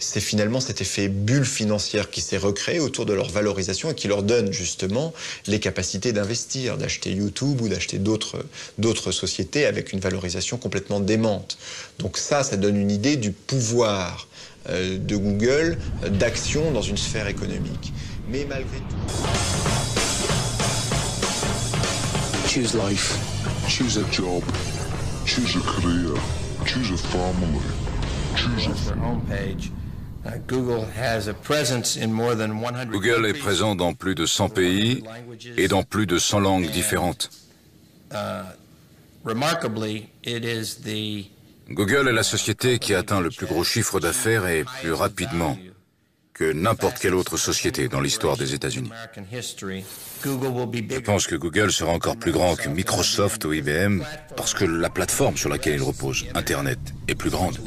c'est finalement cet effet bulle financière qui s'est recréé autour de leur valorisation et qui leur donne justement les capacités d'investir, d'acheter YouTube ou d'acheter d'autres sociétés avec une valorisation complètement démente. Donc ça donne une idée du pouvoir de Google d'action dans une sphère économique. Mais malgré tout... Choose life, choose a job, choose a career, choose a family, choose a family. Google est présent dans plus de 100 pays et dans plus de 100 langues différentes. Google est la société qui atteint le plus gros chiffre d'affaires et plus rapidement que n'importe quelle autre société dans l'histoire des États-Unis. Je pense que Google sera encore plus grand que Microsoft ou IBM parce que la plateforme sur laquelle il repose, Internet, est plus grande.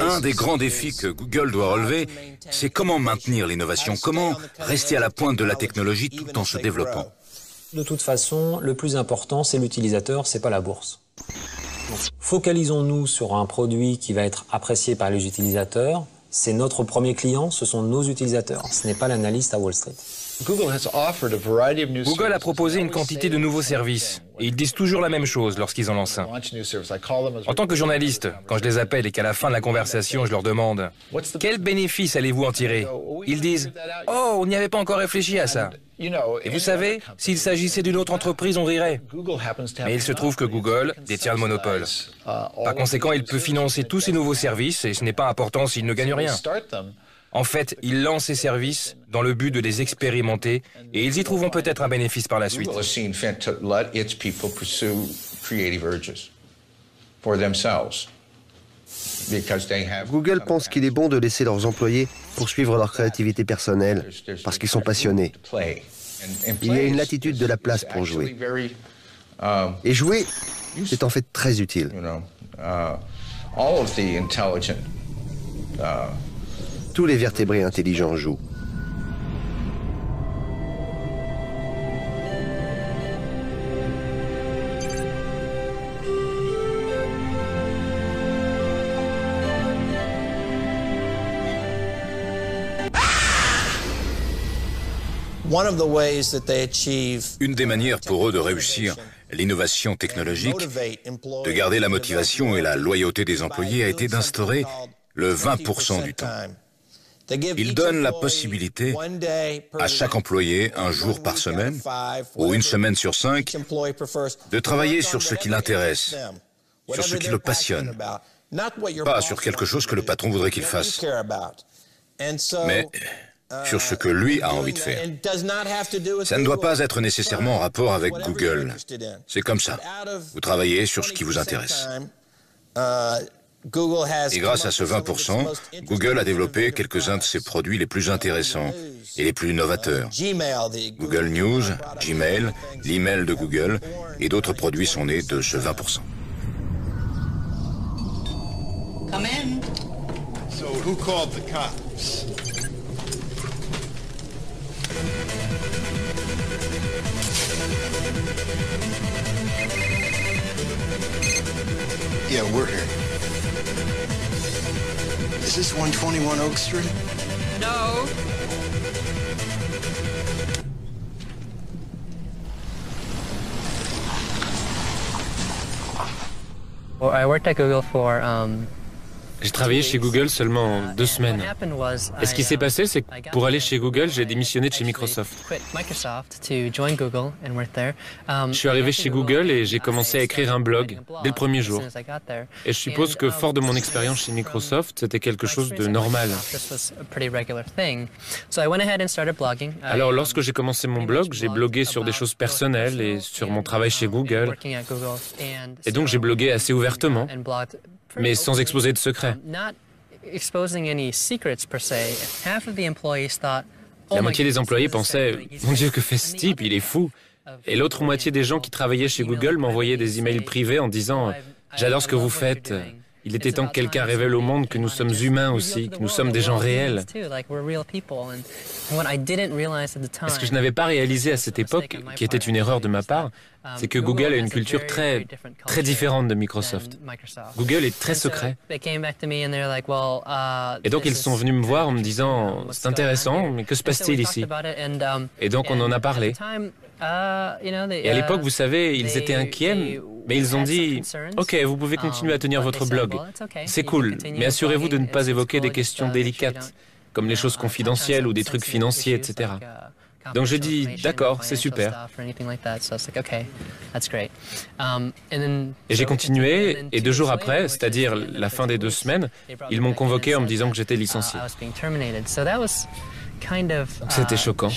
Un des grands défis que Google doit relever, c'est comment maintenir l'innovation, comment rester à la pointe de la technologie tout en se développant. De toute façon, le plus important, c'est l'utilisateur, c'est pas la bourse. Focalisons-nous sur un produit qui va être apprécié par les utilisateurs. C'est notre premier client, ce sont nos utilisateurs. Ce n'est pas l'analyste à Wall Street. Google a proposé une quantité de nouveaux services, et ils disent toujours la même chose lorsqu'ils en lancent un. En tant que journaliste, quand je les appelle et qu'à la fin de la conversation, je leur demande « Quel bénéfice allez-vous en tirer ?» Ils disent « Oh, on n'y avait pas encore réfléchi à ça. » Et vous savez, s'il s'agissait d'une autre entreprise, on rirait. Mais il se trouve que Google détient le monopole. Par conséquent, il peut financer tous ces nouveaux services, et ce n'est pas important s'il ne gagne rien. En fait, ils lancent ces services dans le but de les expérimenter et ils y trouveront peut-être un bénéfice par la suite. Google pense qu'il est bon de laisser leurs employés poursuivre leur créativité personnelle parce qu'ils sont passionnés. Il y a une latitude de la place pour jouer. Et jouer, c'est en fait très utile. Tous les vertébrés intelligents jouent. Une des manières pour eux de réussir l'innovation technologique, de garder la motivation et la loyauté des employés a été d'instaurer le 20% du temps. Ils donnent la possibilité à chaque employé, un jour par semaine, ou une semaine sur 5, de travailler sur ce qui l'intéresse, sur ce qui le passionne, pas sur quelque chose que le patron voudrait qu'il fasse, mais sur ce que lui a envie de faire. Ça ne doit pas être nécessairement en rapport avec Google. C'est comme ça. Vous travaillez sur ce qui vous intéresse. Et grâce à ce 20%, Google a développé quelques-uns de ses produits les plus intéressants et les plus novateurs. Google News, Gmail, l'email de Google et d'autres produits sont nés de ce 20%. Come in. So who called the cops? Yeah, we're here. Is this 121 Oak Street? No. Well, I worked at Google for J'ai travaillé chez Google seulement 2 semaines. Et ce qui s'est passé, c'est que pour aller chez Google, j'ai démissionné de chez Microsoft. Je suis arrivé chez Google et j'ai commencé à écrire un blog dès le premier jour. Et je suppose que fort de mon expérience chez Microsoft, c'était quelque chose de normal. Alors lorsque j'ai commencé mon blog, j'ai blogué sur des choses personnelles et sur mon travail chez Google. Et donc j'ai blogué assez ouvertement, mais sans exposer de secrets. La moitié des employés pensaient « Mon Dieu, que fait ce type? Il est fou !» Et l'autre moitié des gens qui travaillaient chez Google m'envoyaient des emails privés en disant « J'adore ce que vous faites. Il était temps que quelqu'un révèle au monde que nous sommes humains aussi, que nous sommes des gens réels. » Et ce que je n'avais pas réalisé à cette époque, qui était une erreur de ma part, c'est que Google a une culture très différente de Microsoft. Google est très secret. Et donc ils sont venus me voir en me disant « C'est intéressant, mais que se passe-t-il ici ?» Et donc on en a parlé. Et à l'époque, vous savez, ils étaient inquiets, mais ils ont dit « Ok, vous pouvez continuer à tenir votre blog. C'est cool, mais assurez-vous de ne pas évoquer des questions délicates, comme les choses confidentielles ou des trucs financiers, etc. » Donc j'ai dit « D'accord, c'est super. » Et j'ai continué, et 2 jours après, c'est-à-dire la fin des 2 semaines, ils m'ont convoqué en me disant que j'étais licencié. C'était choquant.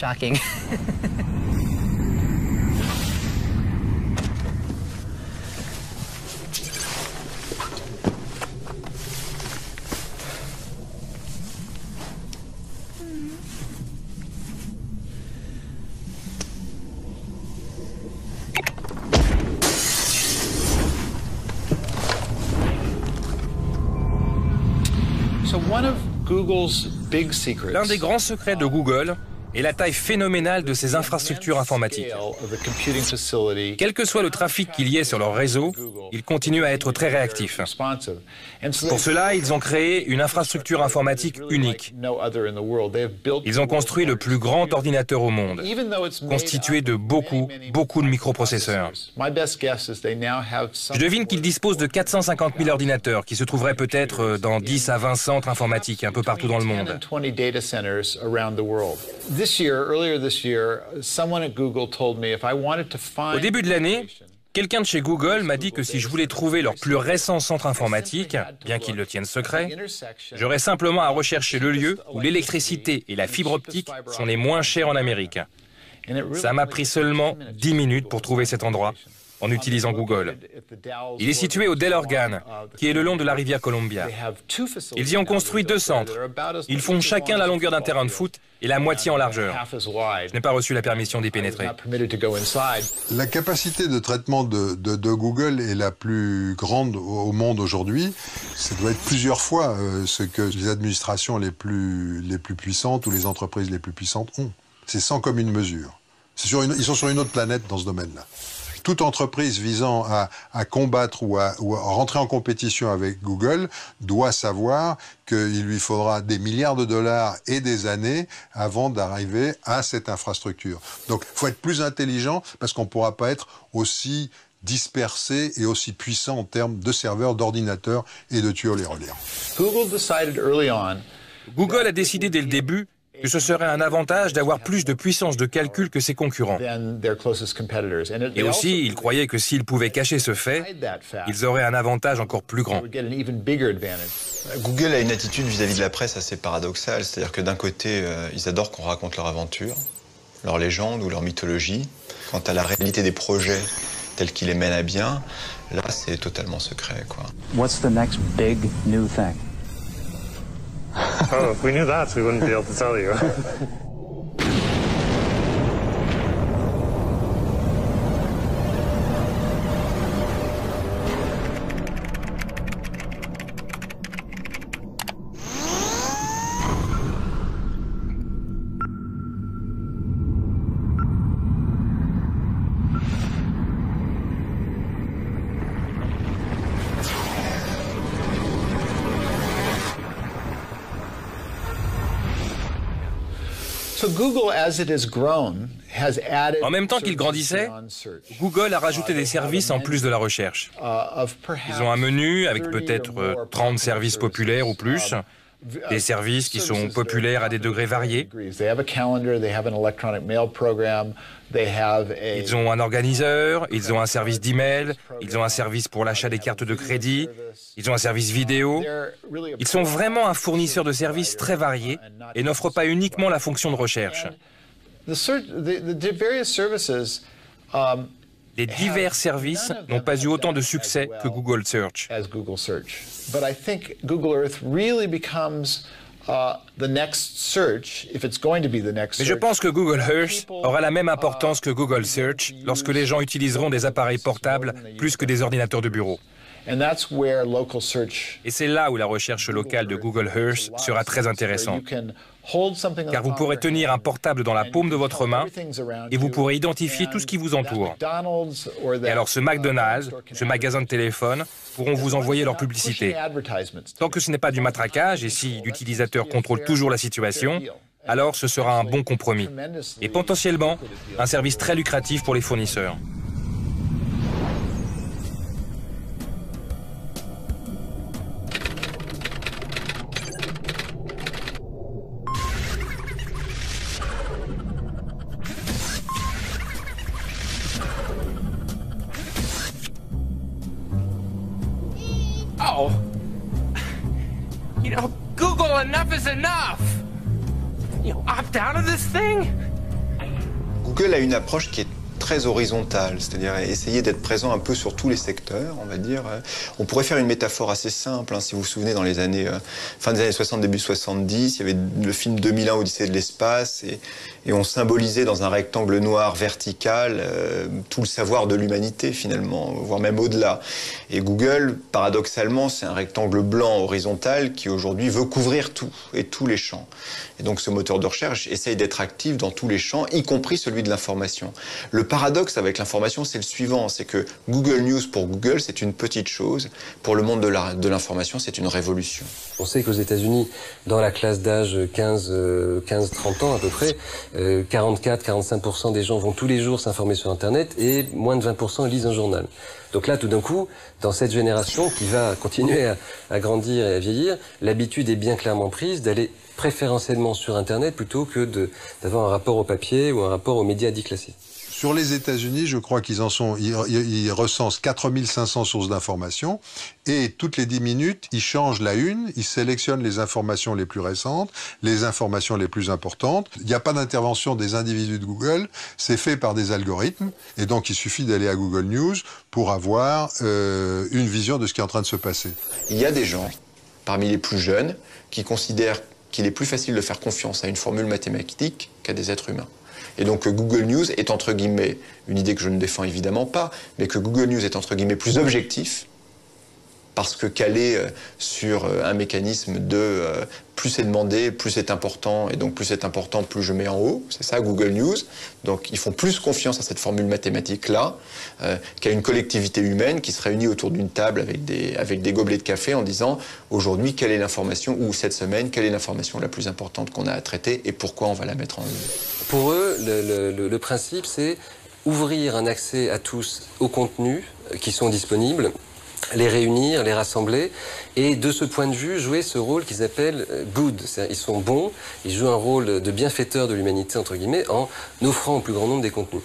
L'un des grands secrets de Google et la taille phénoménale de ces infrastructures informatiques. Quel que soit le trafic qu'il y ait sur leur réseau, ils continuent à être très réactifs. Pour cela, ils ont créé une infrastructure informatique unique. Ils ont construit le plus grand ordinateur au monde, constitué de beaucoup de microprocesseurs. Je devine qu'ils disposent de 450 000 ordinateurs qui se trouveraient peut-être dans 10 à 20 centres informatiques un peu partout dans le monde. Au début de l'année, quelqu'un de chez Google m'a dit que si je voulais trouver leur plus récent centre informatique, bien qu'ils le tiennent secret, j'aurais simplement à rechercher le lieu où l'électricité et la fibre optique sont les moins chers en Amérique. Ça m'a pris seulement 10 minutes pour trouver cet endroit, en utilisant Google. Il est situé au Delaware, qui est le long de la rivière Columbia. Ils y ont construit 2 centres. Ils font chacun la longueur d'un terrain de foot et la moitié en largeur. Je n'ai pas reçu la permission d'y pénétrer. La capacité de traitement de Google est la plus grande au monde aujourd'hui. Ça doit être plusieurs fois ce que les administrations les plus puissantes ou les entreprises les plus puissantes ont. C'est sans commune mesure. Ils sont sur une autre planète dans ce domaine-là. Toute entreprise visant à combattre ou à rentrer en compétition avec Google doit savoir qu'il lui faudra des milliards de dollars et des années avant d'arriver à cette infrastructure. Donc, il faut être plus intelligent parce qu'on ne pourra pas être aussi dispersé et aussi puissant en termes de serveurs, d'ordinateurs et de tuyaux relais. Google a décidé dès le début que ce serait un avantage d'avoir plus de puissance de calcul que ses concurrents. Et aussi, ils croyaient que s'ils pouvaient cacher ce fait, ils auraient un avantage encore plus grand. Google a une attitude vis-à-vis de la presse assez paradoxale, c'est-à-dire que d'un côté, ils adorent qu'on raconte leur aventure, leur légende ou leur mythologie. Quant à la réalité des projets tels qu'ils les mènent à bien, là, c'est totalement secret, quoi. What's the next big new thing? Oh, if we knew that, we wouldn't be able to tell you. En même temps qu'il grandissait, Google a rajouté des services en plus de la recherche. Ils ont un menu avec peut-être 30 services populaires ou plus, des services qui sont populaires à des degrés variés. Ils ont un organiseur, ils ont un service d'email, ils ont un service pour l'achat des cartes de crédit, ils ont un service vidéo. Ils sont vraiment un fournisseur de services très variés et n'offrent pas uniquement la fonction de recherche. Les divers services n'ont pas eu autant de succès que Google Search. Mais je pense que Google Earth aura la même importance que Google Search lorsque les gens utiliseront des appareils portables plus que des ordinateurs de bureau. Et c'est là où la recherche locale de Google Earth sera très intéressante. Car vous pourrez tenir un portable dans la paume de votre main et vous pourrez identifier tout ce qui vous entoure. Et alors ce McDonald's, ce magasin de téléphone pourront vous envoyer leur publicité. Tant que ce n'est pas du matraquage et si l'utilisateur contrôle toujours la situation, alors ce sera un bon compromis. Et potentiellement, un service très lucratif pour les fournisseurs. Oh, you know, Google, enough is enough. You know, opt out of this thing. Google a une approche qui est très horizontale, c'est-à-dire essayer d'être présent un peu sur tous les secteurs, on va dire. On pourrait faire une métaphore assez simple, hein, si vous vous souvenez, dans les années, fin des années 60, début 70, il y avait le film 2001, Odyssée de l'espace, et on symbolisait dans un rectangle noir vertical tout le savoir de l'humanité, finalement, voire même au-delà. Et Google, paradoxalement, c'est un rectangle blanc horizontal qui aujourd'hui veut couvrir tout, et tous les champs. Et donc ce moteur de recherche essaye d'être actif dans tous les champs, y compris celui de l'information. Le paradoxe avec l'information, c'est le suivant, c'est que Google News pour Google, c'est une petite chose. Pour le monde de l'information, c'est une révolution. On sait qu'aux États-Unis, dans la classe d'âge 15-30 ans à peu près, 44-45% des gens vont tous les jours s'informer sur Internet et moins de 20% lisent un journal. Donc là, tout d'un coup, dans cette génération qui va continuer à grandir et à vieillir, l'habitude est bien clairement prise d'aller préférentiellement sur Internet plutôt que d'avoir un rapport au papier ou un rapport aux médias dits classiques. Sur les États-Unis, je crois qu'ils ils recensent 4500 sources d'informations et toutes les 10 minutes, ils changent la une, ils sélectionnent les informations les plus récentes, les informations les plus importantes. Il n'y a pas d'intervention des individus de Google, c'est fait par des algorithmes et donc il suffit d'aller à Google News pour avoir une vision de ce qui est en train de se passer. Il y a des gens, parmi les plus jeunes, qui considèrent qu'il est plus facile de faire confiance à une formule mathématique qu'à des êtres humains. Et donc Google News est entre guillemets, une idée que je ne défends évidemment pas, mais que Google News est entre guillemets plus objectif, parce que calé sur un mécanisme de plus c'est demandé, plus c'est important, et donc plus c'est important, plus je mets en haut. C'est ça Google News. Donc ils font plus confiance à cette formule mathématique-là qu'à une collectivité humaine qui se réunit autour d'une table avec des gobelets de café en disant aujourd'hui quelle est l'information, ou cette semaine quelle est l'information la plus importante qu'on a à traiter et pourquoi on va la mettre en œuvre. Pour eux, le principe c'est ouvrir un accès à tous aux contenus qui sont disponibles, les réunir, les rassembler, et de ce point de vue, jouer ce rôle qu'ils appellent good. Ils sont bons, ils jouent un rôle de bienfaiteur de l'humanité, entre guillemets, en offrant au plus grand nombre des contenus.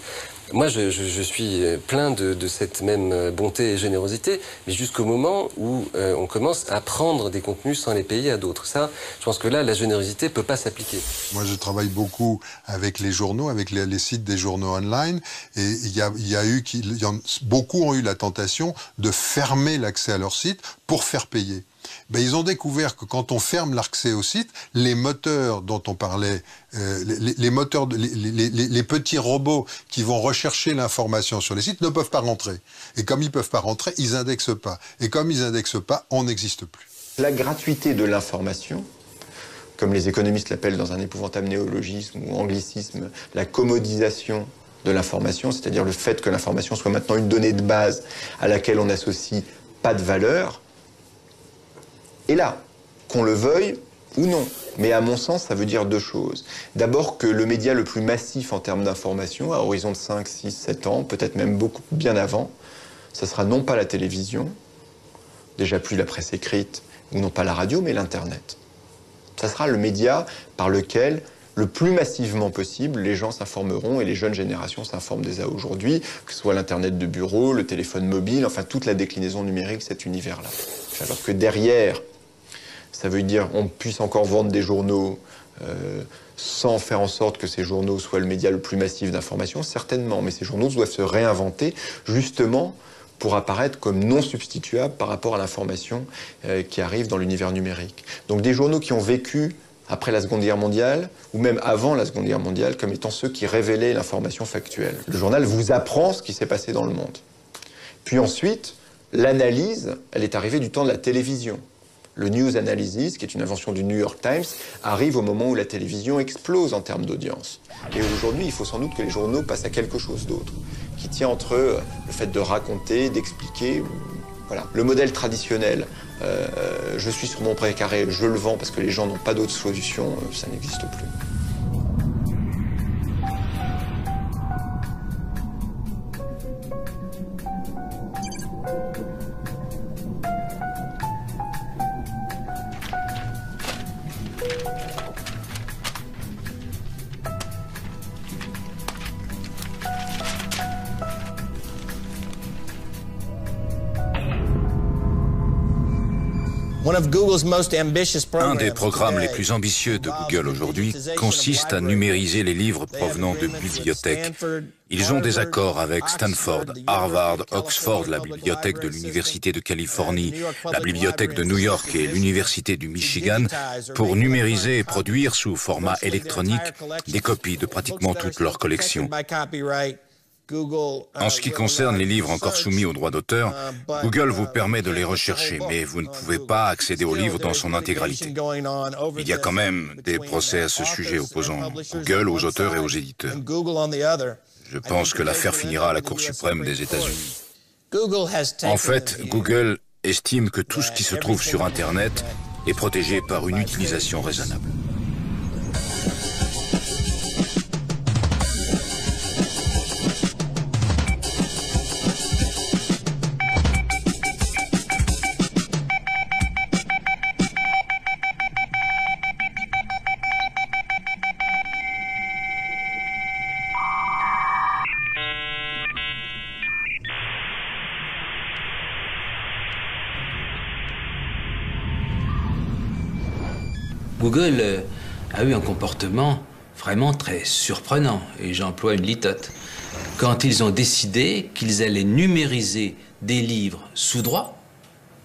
Moi, je suis plein de cette même bonté et générosité, mais jusqu'au moment où on commence à prendre des contenus sans les payer à d'autres. Ça, je pense que là, la générosité peut pas s'appliquer. Moi, je travaille beaucoup avec les journaux, avec les sites des journaux online, et beaucoup ont eu la tentation de fermer l'accès à leur site pour faire payer. Ben, ils ont découvert que quand on ferme l'accès au site, les moteurs dont on parlait, les petits robots qui vont rechercher l'information sur les sites ne peuvent pas rentrer. Et comme ils ne peuvent pas rentrer, ils n'indexent pas. Et comme ils n'indexent pas, on n'existe plus. La gratuité de l'information, comme les économistes l'appellent dans un épouvantable néologisme ou anglicisme, la commodisation de l'information, c'est-à-dire le fait que l'information soit maintenant une donnée de base à laquelle on n'associe pas de valeur, et là, qu'on le veuille ou non. Mais à mon sens, ça veut dire deux choses. D'abord que le média le plus massif en termes d'information, à horizon de 5, 6, 7 ans, peut-être même beaucoup bien avant, ça sera non pas la télévision, déjà plus la presse écrite, ou non pas la radio, mais l'Internet. Ça sera le média par lequel, le plus massivement possible, les gens s'informeront et les jeunes générations s'informent déjà aujourd'hui, que ce soit l'Internet de bureau, le téléphone mobile, enfin toute la déclinaison numérique, cet univers-là. Alors que derrière, ça veut dire qu'on puisse encore vendre des journaux sans faire en sorte que ces journaux soient le média le plus massif d'information, certainement. Mais ces journaux doivent se réinventer justement pour apparaître comme non substituables par rapport à l'information qui arrive dans l'univers numérique. Donc des journaux qui ont vécu après la Seconde Guerre mondiale, ou même avant la Seconde Guerre mondiale, comme étant ceux qui révélaient l'information factuelle. Le journal vous apprend ce qui s'est passé dans le monde. Puis ensuite, l'analyse, elle est arrivée du temps de la télévision. Le news analysis, qui est une invention du New York Times, arrive au moment où la télévision explose en termes d'audience. Et aujourd'hui, il faut sans doute que les journaux passent à quelque chose d'autre, qui tient entre le fait de raconter, d'expliquer. Voilà. Le modèle traditionnel, je suis sur mon précaré, je le vends parce que les gens n'ont pas d'autre solution, ça n'existe plus. Un des programmes les plus ambitieux de Google aujourd'hui consiste à numériser les livres provenant de bibliothèques. Ils ont des accords avec Stanford, Harvard, Oxford, la bibliothèque de l'Université de Californie, la bibliothèque de New York et l'Université du Michigan pour numériser et produire sous format électronique des copies de pratiquement toutes leurs collections. En ce qui concerne les livres encore soumis aux droits d'auteur, Google vous permet de les rechercher, mais vous ne pouvez pas accéder au livre dans son intégralité. Il y a quand même des procès à ce sujet opposant Google aux auteurs et aux éditeurs. Je pense que l'affaire finira à la Cour suprême des États-Unis. En fait, Google estime que tout ce qui se trouve sur Internet est protégé par une utilisation raisonnable. Google a eu un comportement vraiment très surprenant, et j'emploie une litote, quand ils ont décidé qu'ils allaient numériser des livres sous droit,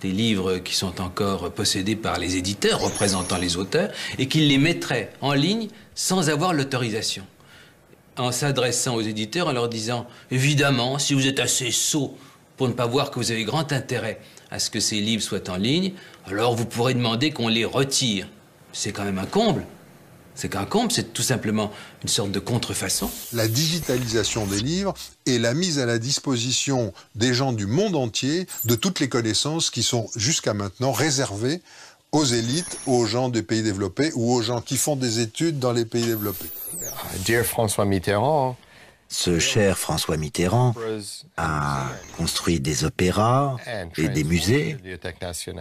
des livres qui sont encore possédés par les éditeurs représentant les auteurs, et qu'ils les mettraient en ligne sans avoir l'autorisation. En s'adressant aux éditeurs, en leur disant « Évidemment, si vous êtes assez sot pour ne pas voir que vous avez grand intérêt à ce que ces livres soient en ligne, alors vous pourrez demander qu'on les retire. » C'est quand même un comble. C'est qu'un comble, c'est tout simplement une sorte de contrefaçon. La digitalisation des livres et la mise à la disposition des gens du monde entier de toutes les connaissances qui sont jusqu'à maintenant réservées aux élites, aux gens des pays développés ou aux gens qui font des études dans les pays développés. Dear François Mitterrand, ce cher François Mitterrand a construit des opéras et des musées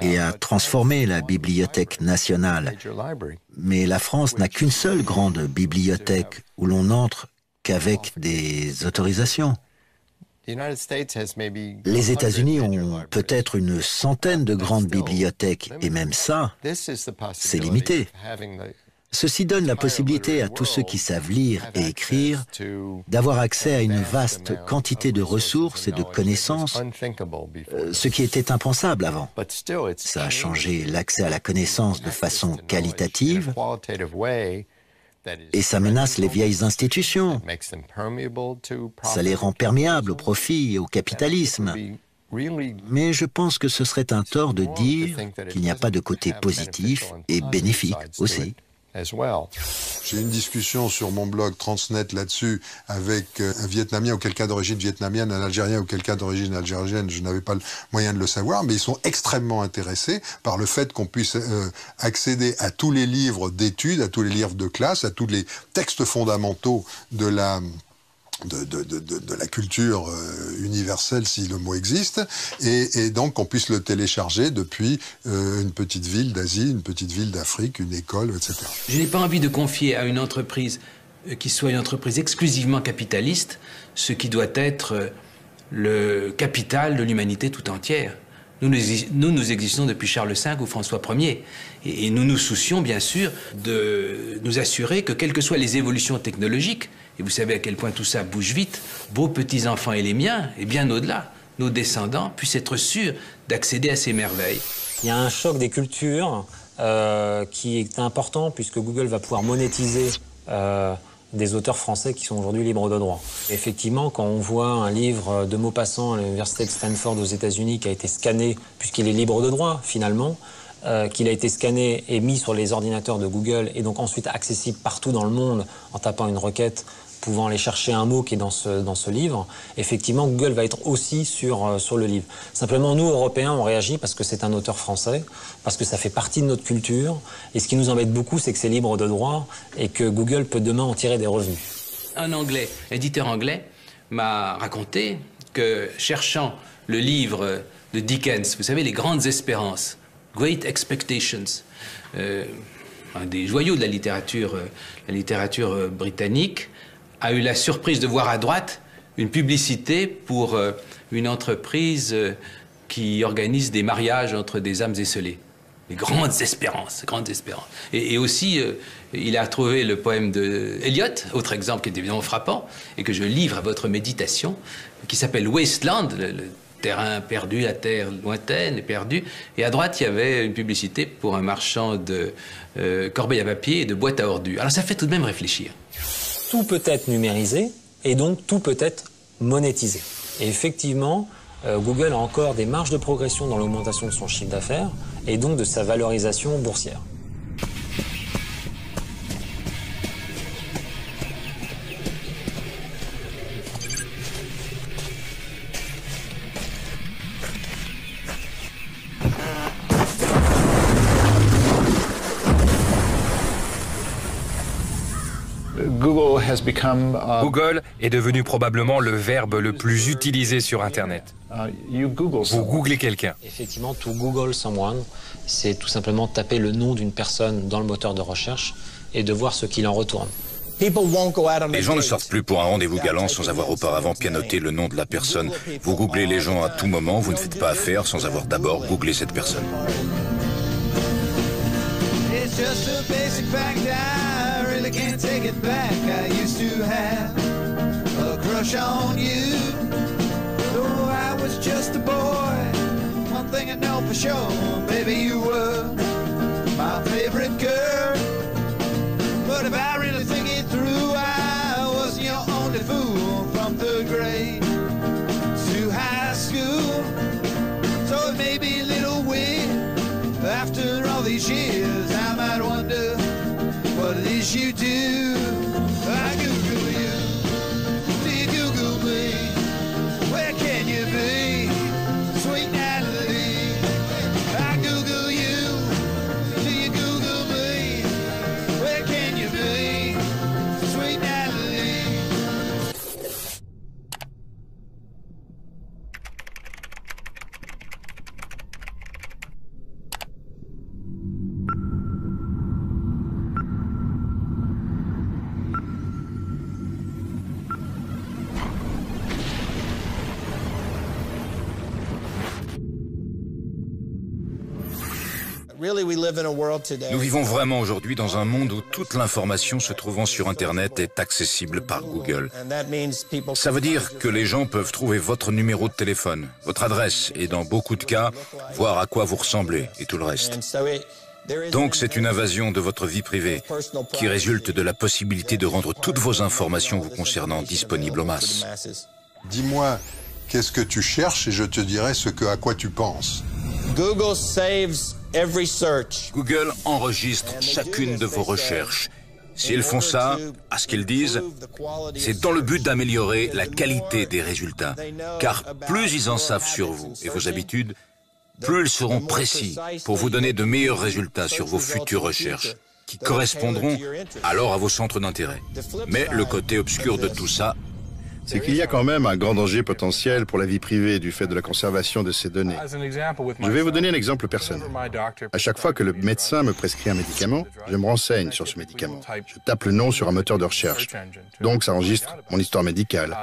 et a transformé la Bibliothèque nationale. Mais la France n'a qu'une seule grande bibliothèque où l'on n'entre qu'avec des autorisations. Les États-Unis ont peut-être une centaine de grandes bibliothèques, et même ça, c'est limité. Ceci donne la possibilité à tous ceux qui savent lire et écrire d'avoir accès à une vaste quantité de ressources et de connaissances, ce qui était impensable avant. Ça a changé l'accès à la connaissance de façon qualitative et ça menace les vieilles institutions. Ça les rend perméables au profit et au capitalisme. Mais je pense que ce serait un tort de dire qu'il n'y a pas de côté positif et bénéfique aussi. J'ai une discussion sur mon blog Transnet là-dessus avec un Vietnamien ou quelqu'un d'origine vietnamienne, un Algérien ou quelqu'un d'origine algérienne, je n'avais pas le moyen de le savoir, mais ils sont extrêmement intéressés par le fait qu'on puisse accéder à tous les livres d'études, à tous les livres de classe, à tous les textes fondamentaux de la culture universelle, si le mot existe, et donc qu'on puisse le télécharger depuis une petite ville d'Asie, une petite ville d'Afrique, une école, etc. Je n'ai pas envie de confier à une entreprise qui soit une entreprise exclusivement capitaliste ce qui doit être le capital de l'humanité tout entière. Nous existons depuis Charles V ou François Ier. Et nous nous soucions, bien sûr, de nous assurer que, quelles que soient les évolutions technologiques, et vous savez à quel point tout ça bouge vite, vos petits-enfants et les miens, et bien au-delà, nos descendants, puissent être sûrs d'accéder à ces merveilles. Il y a un choc des cultures qui est important, puisque Google va pouvoir monétiser des auteurs français qui sont aujourd'hui libres de droit. Effectivement, quand on voit un livre de Maupassant à l'université de Stanford aux États-Unis qui a été scanné, puisqu'il est libre de droit finalement, qu'il a été scanné et mis sur les ordinateurs de Google et donc ensuite accessible partout dans le monde en tapant une requête pouvant aller chercher un mot qui est dans ce livre, effectivement, Google va être aussi sur le livre. Simplement, nous, Européens, on réagit parce que c'est un auteur français, parce que ça fait partie de notre culture, et ce qui nous embête beaucoup, c'est que c'est libre de droit et que Google peut demain en tirer des revenus. Un éditeur anglais, m'a raconté que, cherchant le livre de Dickens, vous savez, Les Grandes Espérances, Great Expectations, un des joyaux de la littérature britannique, a eu la surprise de voir à droite une publicité pour une entreprise qui organise des mariages entre des âmes esseulées. les grandes espérances, grandes espérances. Et aussi, il a trouvé le poème de Eliot, autre exemple qui est évidemment frappant, et que je livre à votre méditation, qui s'appelle Wasteland, le terrain perdu, la terre lointaine et perdue. Et à droite, il y avait une publicité pour un marchand de corbeilles à papier et de boîtes à ordures. Alors ça fait tout de même réfléchir. Tout peut être numérisé et donc tout peut être monétisé. Et effectivement, Google a encore des marges de progression dans l'augmentation de son chiffre d'affaires et donc de sa valorisation boursière. Google est devenu probablement le verbe le plus utilisé sur Internet. Vous googlez quelqu'un. Effectivement, to Google someone, c'est tout simplement taper le nom d'une personne dans le moteur de recherche et de voir ce qu'il en retourne. Les gens ne sortent plus pour un rendez-vous galant sans avoir auparavant pianoté le nom de la personne. Vous googlez les gens à tout moment, vous ne faites pas affaire sans avoir d'abord googlé cette personne. It's just a basic fact, I really can't take it back. I used to have a crush on you, though I was just a boy. One thing I know for sure, baby, you were my favorite girl. But if I really think it through, I was your only fool from third grade to high school. So it may be a little weird after all these years, I might wonder what it is you do. I Google you, do you Google me? Where can you be, sweet Natalie? I Google you, do you Google me? Where can you be, sweet Natalie? Nous vivons vraiment aujourd'hui dans un monde où toute l'information se trouvant sur Internet est accessible par Google. Ça veut dire que les gens peuvent trouver votre numéro de téléphone, votre adresse et dans beaucoup de cas, voir à quoi vous ressemblez et tout le reste. Donc c'est une invasion de votre vie privée qui résulte de la possibilité de rendre toutes vos informations vous concernant disponibles aux masses. Dis-moi, qu'est-ce que tu cherches et je te dirai à quoi tu penses. Google saves every search. Google enregistre chacune de vos recherches. S'ils font ça, à ce qu'ils disent, c'est dans le but d'améliorer la qualité des résultats. Car plus ils en savent sur vous et vos habitudes, plus ils seront précis pour vous donner de meilleurs résultats sur vos futures recherches, qui correspondront alors à vos centres d'intérêt. Mais le côté obscur de tout ça, c'est qu'il y a quand même un grand danger potentiel pour la vie privée du fait de la conservation de ces données. Je vais vous donner un exemple personnel. À chaque fois que le médecin me prescrit un médicament, je me renseigne sur ce médicament. Je tape le nom sur un moteur de recherche. Donc ça enregistre mon histoire médicale,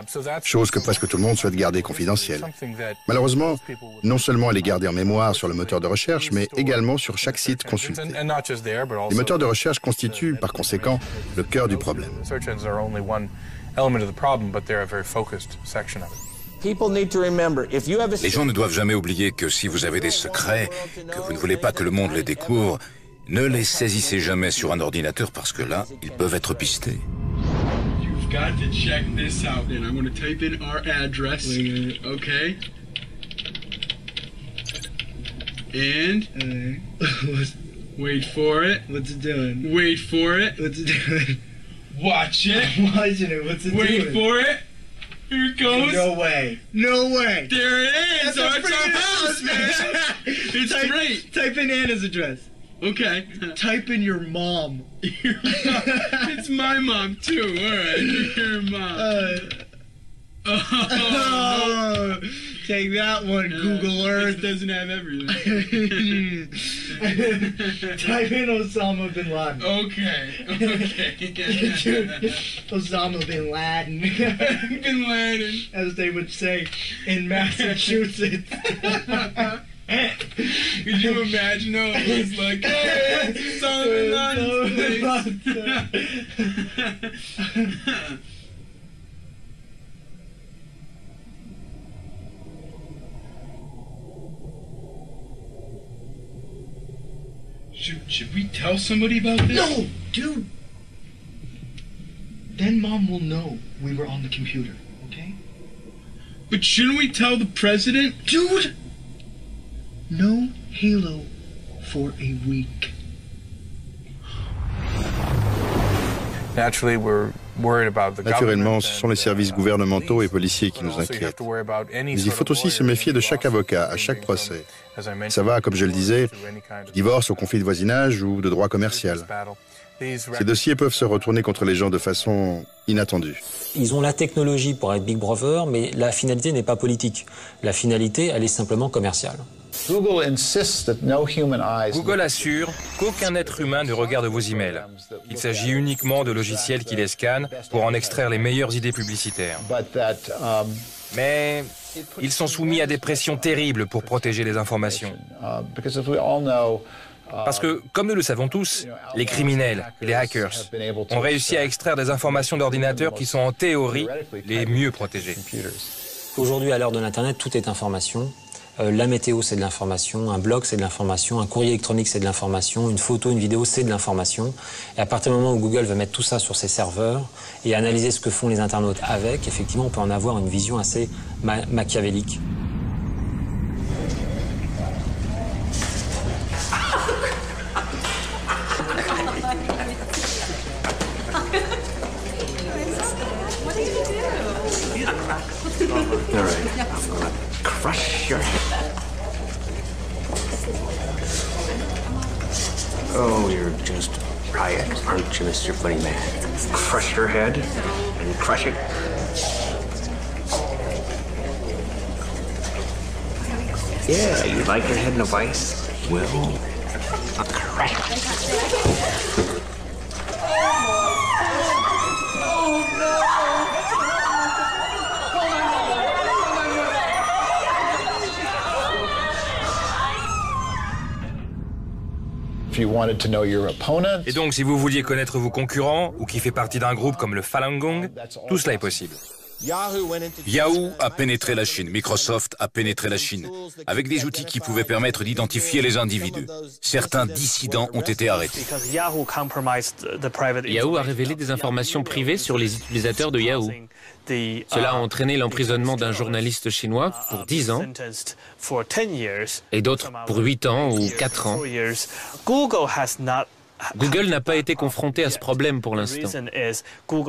chose que presque tout le monde souhaite garder confidentielle. Malheureusement, non seulement elle est gardée en mémoire sur le moteur de recherche, mais également sur chaque site consulté. Les moteurs de recherche constituent, par conséquent, le cœur du problème. les gens ne doivent jamais oublier que si vous avez des secrets, que vous ne voulez pas que le monde les découvre, ne les saisissez jamais sur un ordinateur parce que là, ils peuvent être pistés. You've got to check this out, and I'm going to type in our address, okay? And wait for it. What's it doing? Wait for it. What's it doing? Watch it. I'm watching it. What's it doing? Wait for it. Here it goes. No way. No way. There it is. That's it's our house, man. It's great. Type in Anna's address. Okay. Type in your mom. It's my mom, too. All right. Your mom. No. Take that one, Google Earth. It doesn't have everything. Type in Osama bin Laden. Okay. Osama bin Laden. Bin Laden. As they would say in Massachusetts. Could you imagine how it was like, hey, Should we tell somebody about this? No, dude. Then Mom will know we were on the computer, okay? But shouldn't we tell the president? Dude! No Halo for a week. Naturellement, ce sont les services gouvernementaux et policiers qui nous inquiètent. Mais il faut aussi se méfier de chaque avocat, à chaque procès. Ça va, comme je le disais, du divorce au conflit de voisinage ou de droit commercial. Ces dossiers peuvent se retourner contre les gens de façon inattendue. Ils ont la technologie pour être Big Brother, mais la finalité n'est pas politique. La finalité, elle est simplement commerciale. Google assure qu'aucun être humain ne regarde vos emails. Il s'agit uniquement de logiciels qui les scannent pour en extraire les meilleures idées publicitaires. Mais ils sont soumis à des pressions terribles pour protéger les informations. Parce que, comme nous le savons tous, les criminels, les hackers, ont réussi à extraire des informations d'ordinateurs qui sont en théorie les mieux protégées. Aujourd'hui, à l'heure de l'Internet, tout est information. La météo, c'est de l'information, un blog, c'est de l'information, un courrier électronique, c'est de l'information, une photo, une vidéo, c'est de l'information. Et à partir du moment où Google va mettre tout ça sur ses serveurs et analyser ce que font les internautes avec, effectivement, on peut en avoir une vision assez machiavélique. All right, I'm gonna crush your head. Oh, you're just riot, aren't you, Mr. Funny Man? Crush your head and crush it. Yeah, you like your head in a vice? Well, I'll crush it. Et donc, si vous vouliez connaître vos concurrents ou qui fait partie d'un groupe comme le Falun Gong, tout cela est possible. Yahoo a pénétré la Chine, Microsoft a pénétré la Chine, avec des outils qui pouvaient permettre d'identifier les individus. Certains dissidents ont été arrêtés. Yahoo a révélé des informations privées sur les utilisateurs de Yahoo. Cela a entraîné l'emprisonnement d'un journaliste chinois pour 10 ans et d'autres pour 8 ans ou 4 ans. Google n'a pas été confronté à ce problème pour l'instant.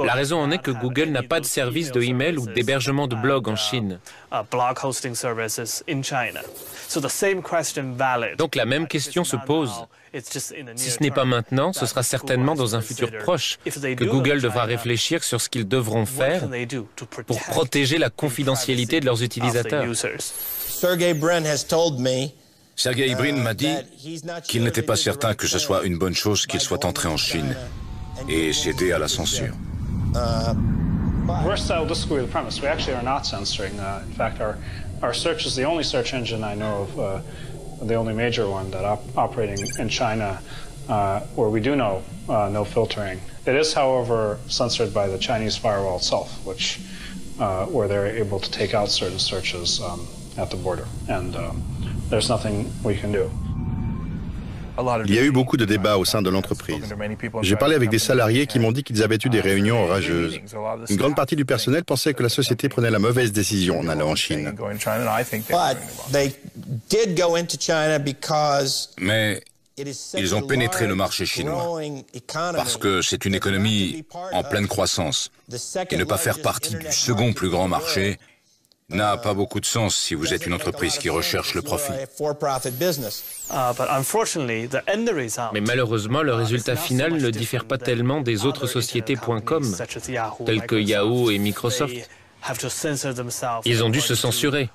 La raison en est que Google n'a pas de service de email ou d'hébergement de blog en Chine. Donc la même question se pose. Si ce n'est pas maintenant, ce sera certainement dans un futur proche que Google devra réfléchir sur ce qu'ils devront faire pour protéger la confidentialité de leurs utilisateurs. Sergey Brin m'a dit qu'il n'était pas certain que ce soit une bonne chose qu'il soit entré en Chine et céder à la censure. We're still disagree with the premise. We actually are not censoring. In fact, our search is the only search engine I know of, the only major one that operating in China, where we do know no filtering. It is, however, censored by the Chinese firewall itself, which where they're able to take out certain searches at the border, and there's nothing we can do. Il y a eu beaucoup de débats au sein de l'entreprise. J'ai parlé avec des salariés qui m'ont dit qu'ils avaient eu des réunions orageuses. Une grande partie du personnel pensait que la société prenait la mauvaise décision en allant en Chine. Mais ils ont pénétré le marché chinois parce que c'est une économie en pleine croissance. Et ne pas faire partie du second plus grand marché n'a pas beaucoup de sens si vous êtes une entreprise qui recherche le profit. Mais malheureusement, le résultat final ne diffère pas tellement des autres sociétés.com, telles que Yahoo et Microsoft. Ils ont dû se censurer,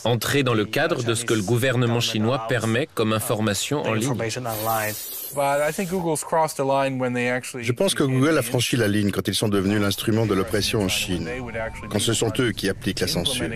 entrer dans le cadre de ce que le gouvernement chinois permet comme information en ligne. Je pense que Google a franchi la ligne quand ils sont devenus l'instrument de l'oppression en Chine, quand ce sont eux qui appliquent la censure.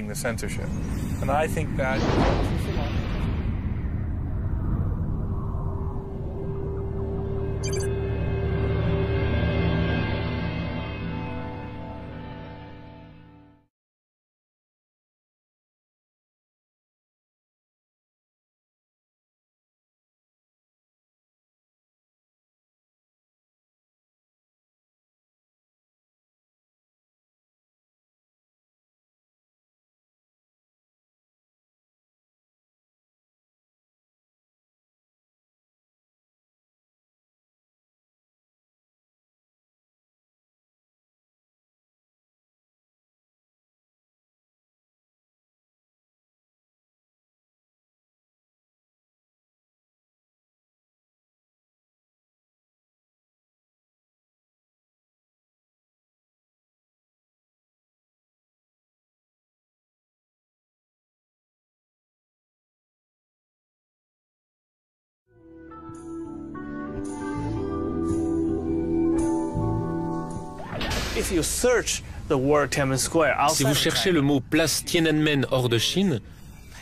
Si vous cherchez le mot place Tiananmen hors de Chine,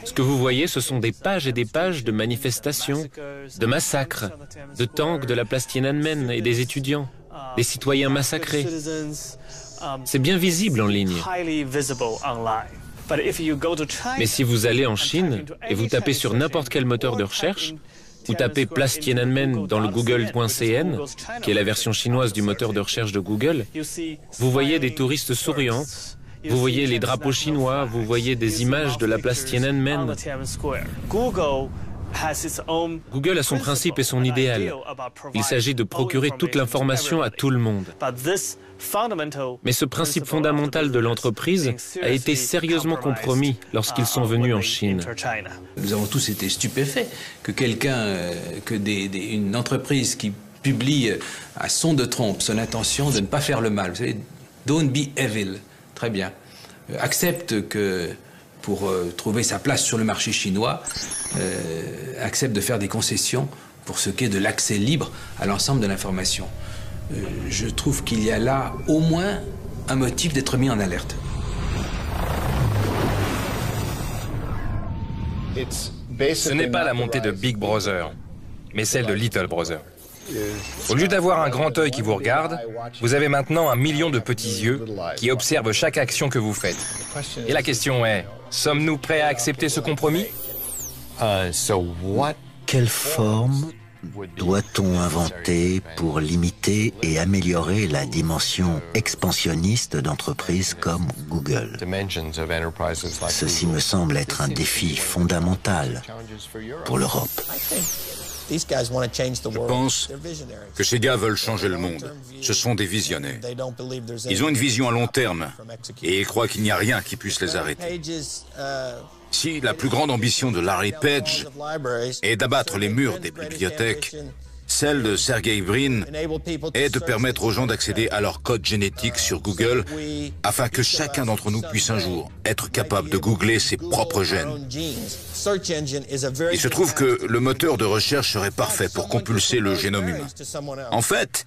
ce que vous voyez, ce sont des pages et des pages de manifestations, de massacres, de tanks de la place Tiananmen et des étudiants, des citoyens massacrés. C'est bien visible en ligne. Mais si vous allez en Chine et vous tapez sur n'importe quel moteur de recherche, vous tapez place Tiananmen dans le google.cn, qui est la version chinoise du moteur de recherche de Google, vous voyez des touristes souriants, vous voyez les drapeaux chinois, vous voyez des images de la place Tiananmen. Google a son principe et son idéal. Il s'agit de procurer toute l'information à tout le monde. Mais ce principe fondamental de l'entreprise a été sérieusement compromis lorsqu'ils sont venus en Chine. Nous avons tous été stupéfaits que une entreprise qui publie à son de trompe son intention de ne pas faire le mal, vous savez, don't be evil, très bien, accepte que pour trouver sa place sur le marché chinois, accepte de faire des concessions pour ce qui est de l'accès libre à l'ensemble de l'information. Je trouve qu'il y a là au moins un motif d'être mis en alerte. Ce n'est pas la montée de Big Brother, mais celle de Little Brother. Au lieu d'avoir un grand œil qui vous regarde, vous avez maintenant 1 million de petits yeux qui observent chaque action que vous faites. Et la question est, sommes-nous prêts à accepter ce compromis? Quelle forme doit-on inventer pour limiter et améliorer la dimension expansionniste d'entreprises comme Google? Ceci me semble être un défi fondamental pour l'Europe. Je pense que ces gars veulent changer le monde. Ce sont des visionnaires. Ils ont une vision à long terme et ils croient qu'il n'y a rien qui puisse les arrêter. Si la plus grande ambition de Larry Page est d'abattre les murs des bibliothèques, celle de Sergey Brin est de permettre aux gens d'accéder à leur code génétique sur Google afin que chacun d'entre nous puisse un jour être capable de googler ses propres gènes. Il se trouve que le moteur de recherche serait parfait pour compulser le génome humain. En fait,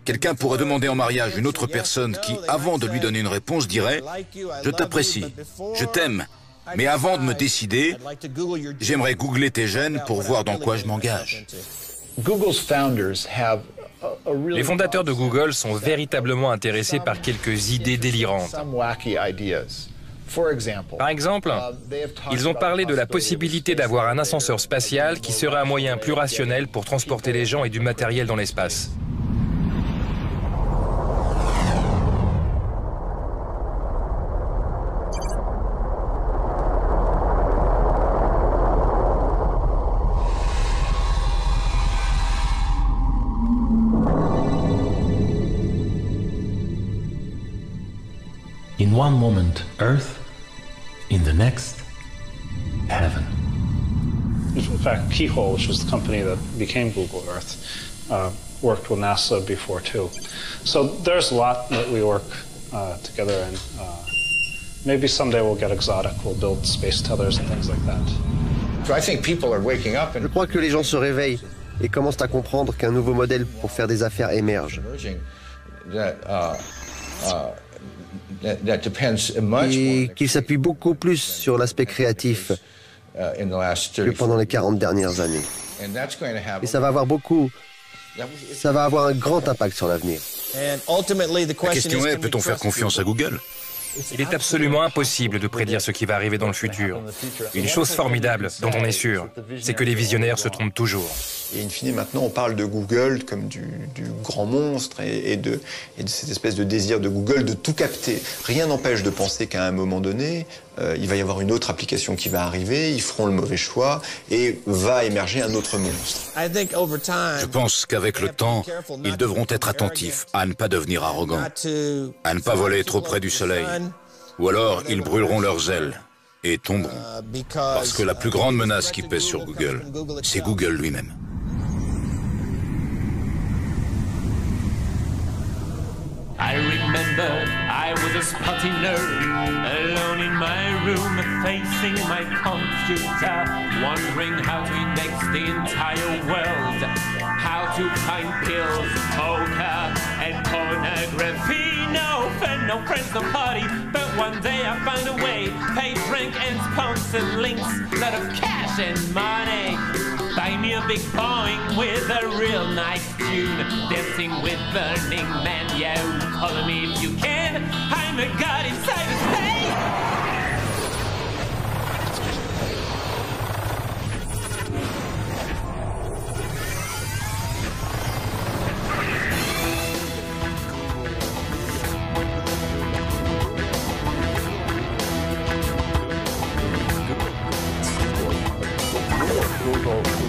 quelqu'un pourrait demander en mariage une autre personne qui, avant de lui donner une réponse, dirait « Je t'apprécie, je t'aime, mais avant de me décider, j'aimerais googler tes gènes pour voir dans quoi je m'engage. » Les fondateurs de Google sont véritablement intéressés par quelques idées délirantes. Par exemple, ils ont parlé de la possibilité d'avoir un ascenseur spatial qui serait un moyen plus rationnel pour transporter les gens et du matériel dans l'espace. In one moment, Earth, in the next, heaven. In fact, Keyhole, which was the company that became Google Earth, worked with NASA before too. So there's a lot that we work together, and maybe someday we'll get exotic. We'll build space tethers and things like that. Je crois que les gens se réveillent et commencent à comprendre qu'un nouveau modèle pour faire des affaires émerge. Et qu'il s'appuie beaucoup plus sur l'aspect créatif que pendant les 40 dernières années. Et ça va avoir un grand impact sur l'avenir. La question est, peut-on faire confiance à Google? Il est absolument impossible de prédire ce qui va arriver dans le futur. Une chose formidable dont on est sûr, c'est que les visionnaires se trompent toujours. Et in fine, maintenant, on parle de Google comme du grand monstre et de cette espèce de désir de Google de tout capter. Rien n'empêche de penser qu'à un moment donné, il va y avoir une autre application qui va arriver, ils feront le mauvais choix et va émerger un autre monstre. Je pense qu'avec le temps, ils devront être attentifs à ne pas devenir arrogants, à ne pas voler trop près du soleil, ou alors ils brûleront leurs ailes et tomberont. Parce que la plus grande menace qui pèse sur Google, c'est Google lui-même. I remember I was a spotty nerd, alone in my room, facing my computer, wondering how to index the entire world, how to find pills, poker, and pornography. No girlfriend, no friends, no party. But one day I find a way. Pay drink and sponsor links, lot of cash and money. Buy me a big Boeing with a real nice tune. Dancing with Burning Man, yeah, follow me if you can. I'm a god inside the space. Google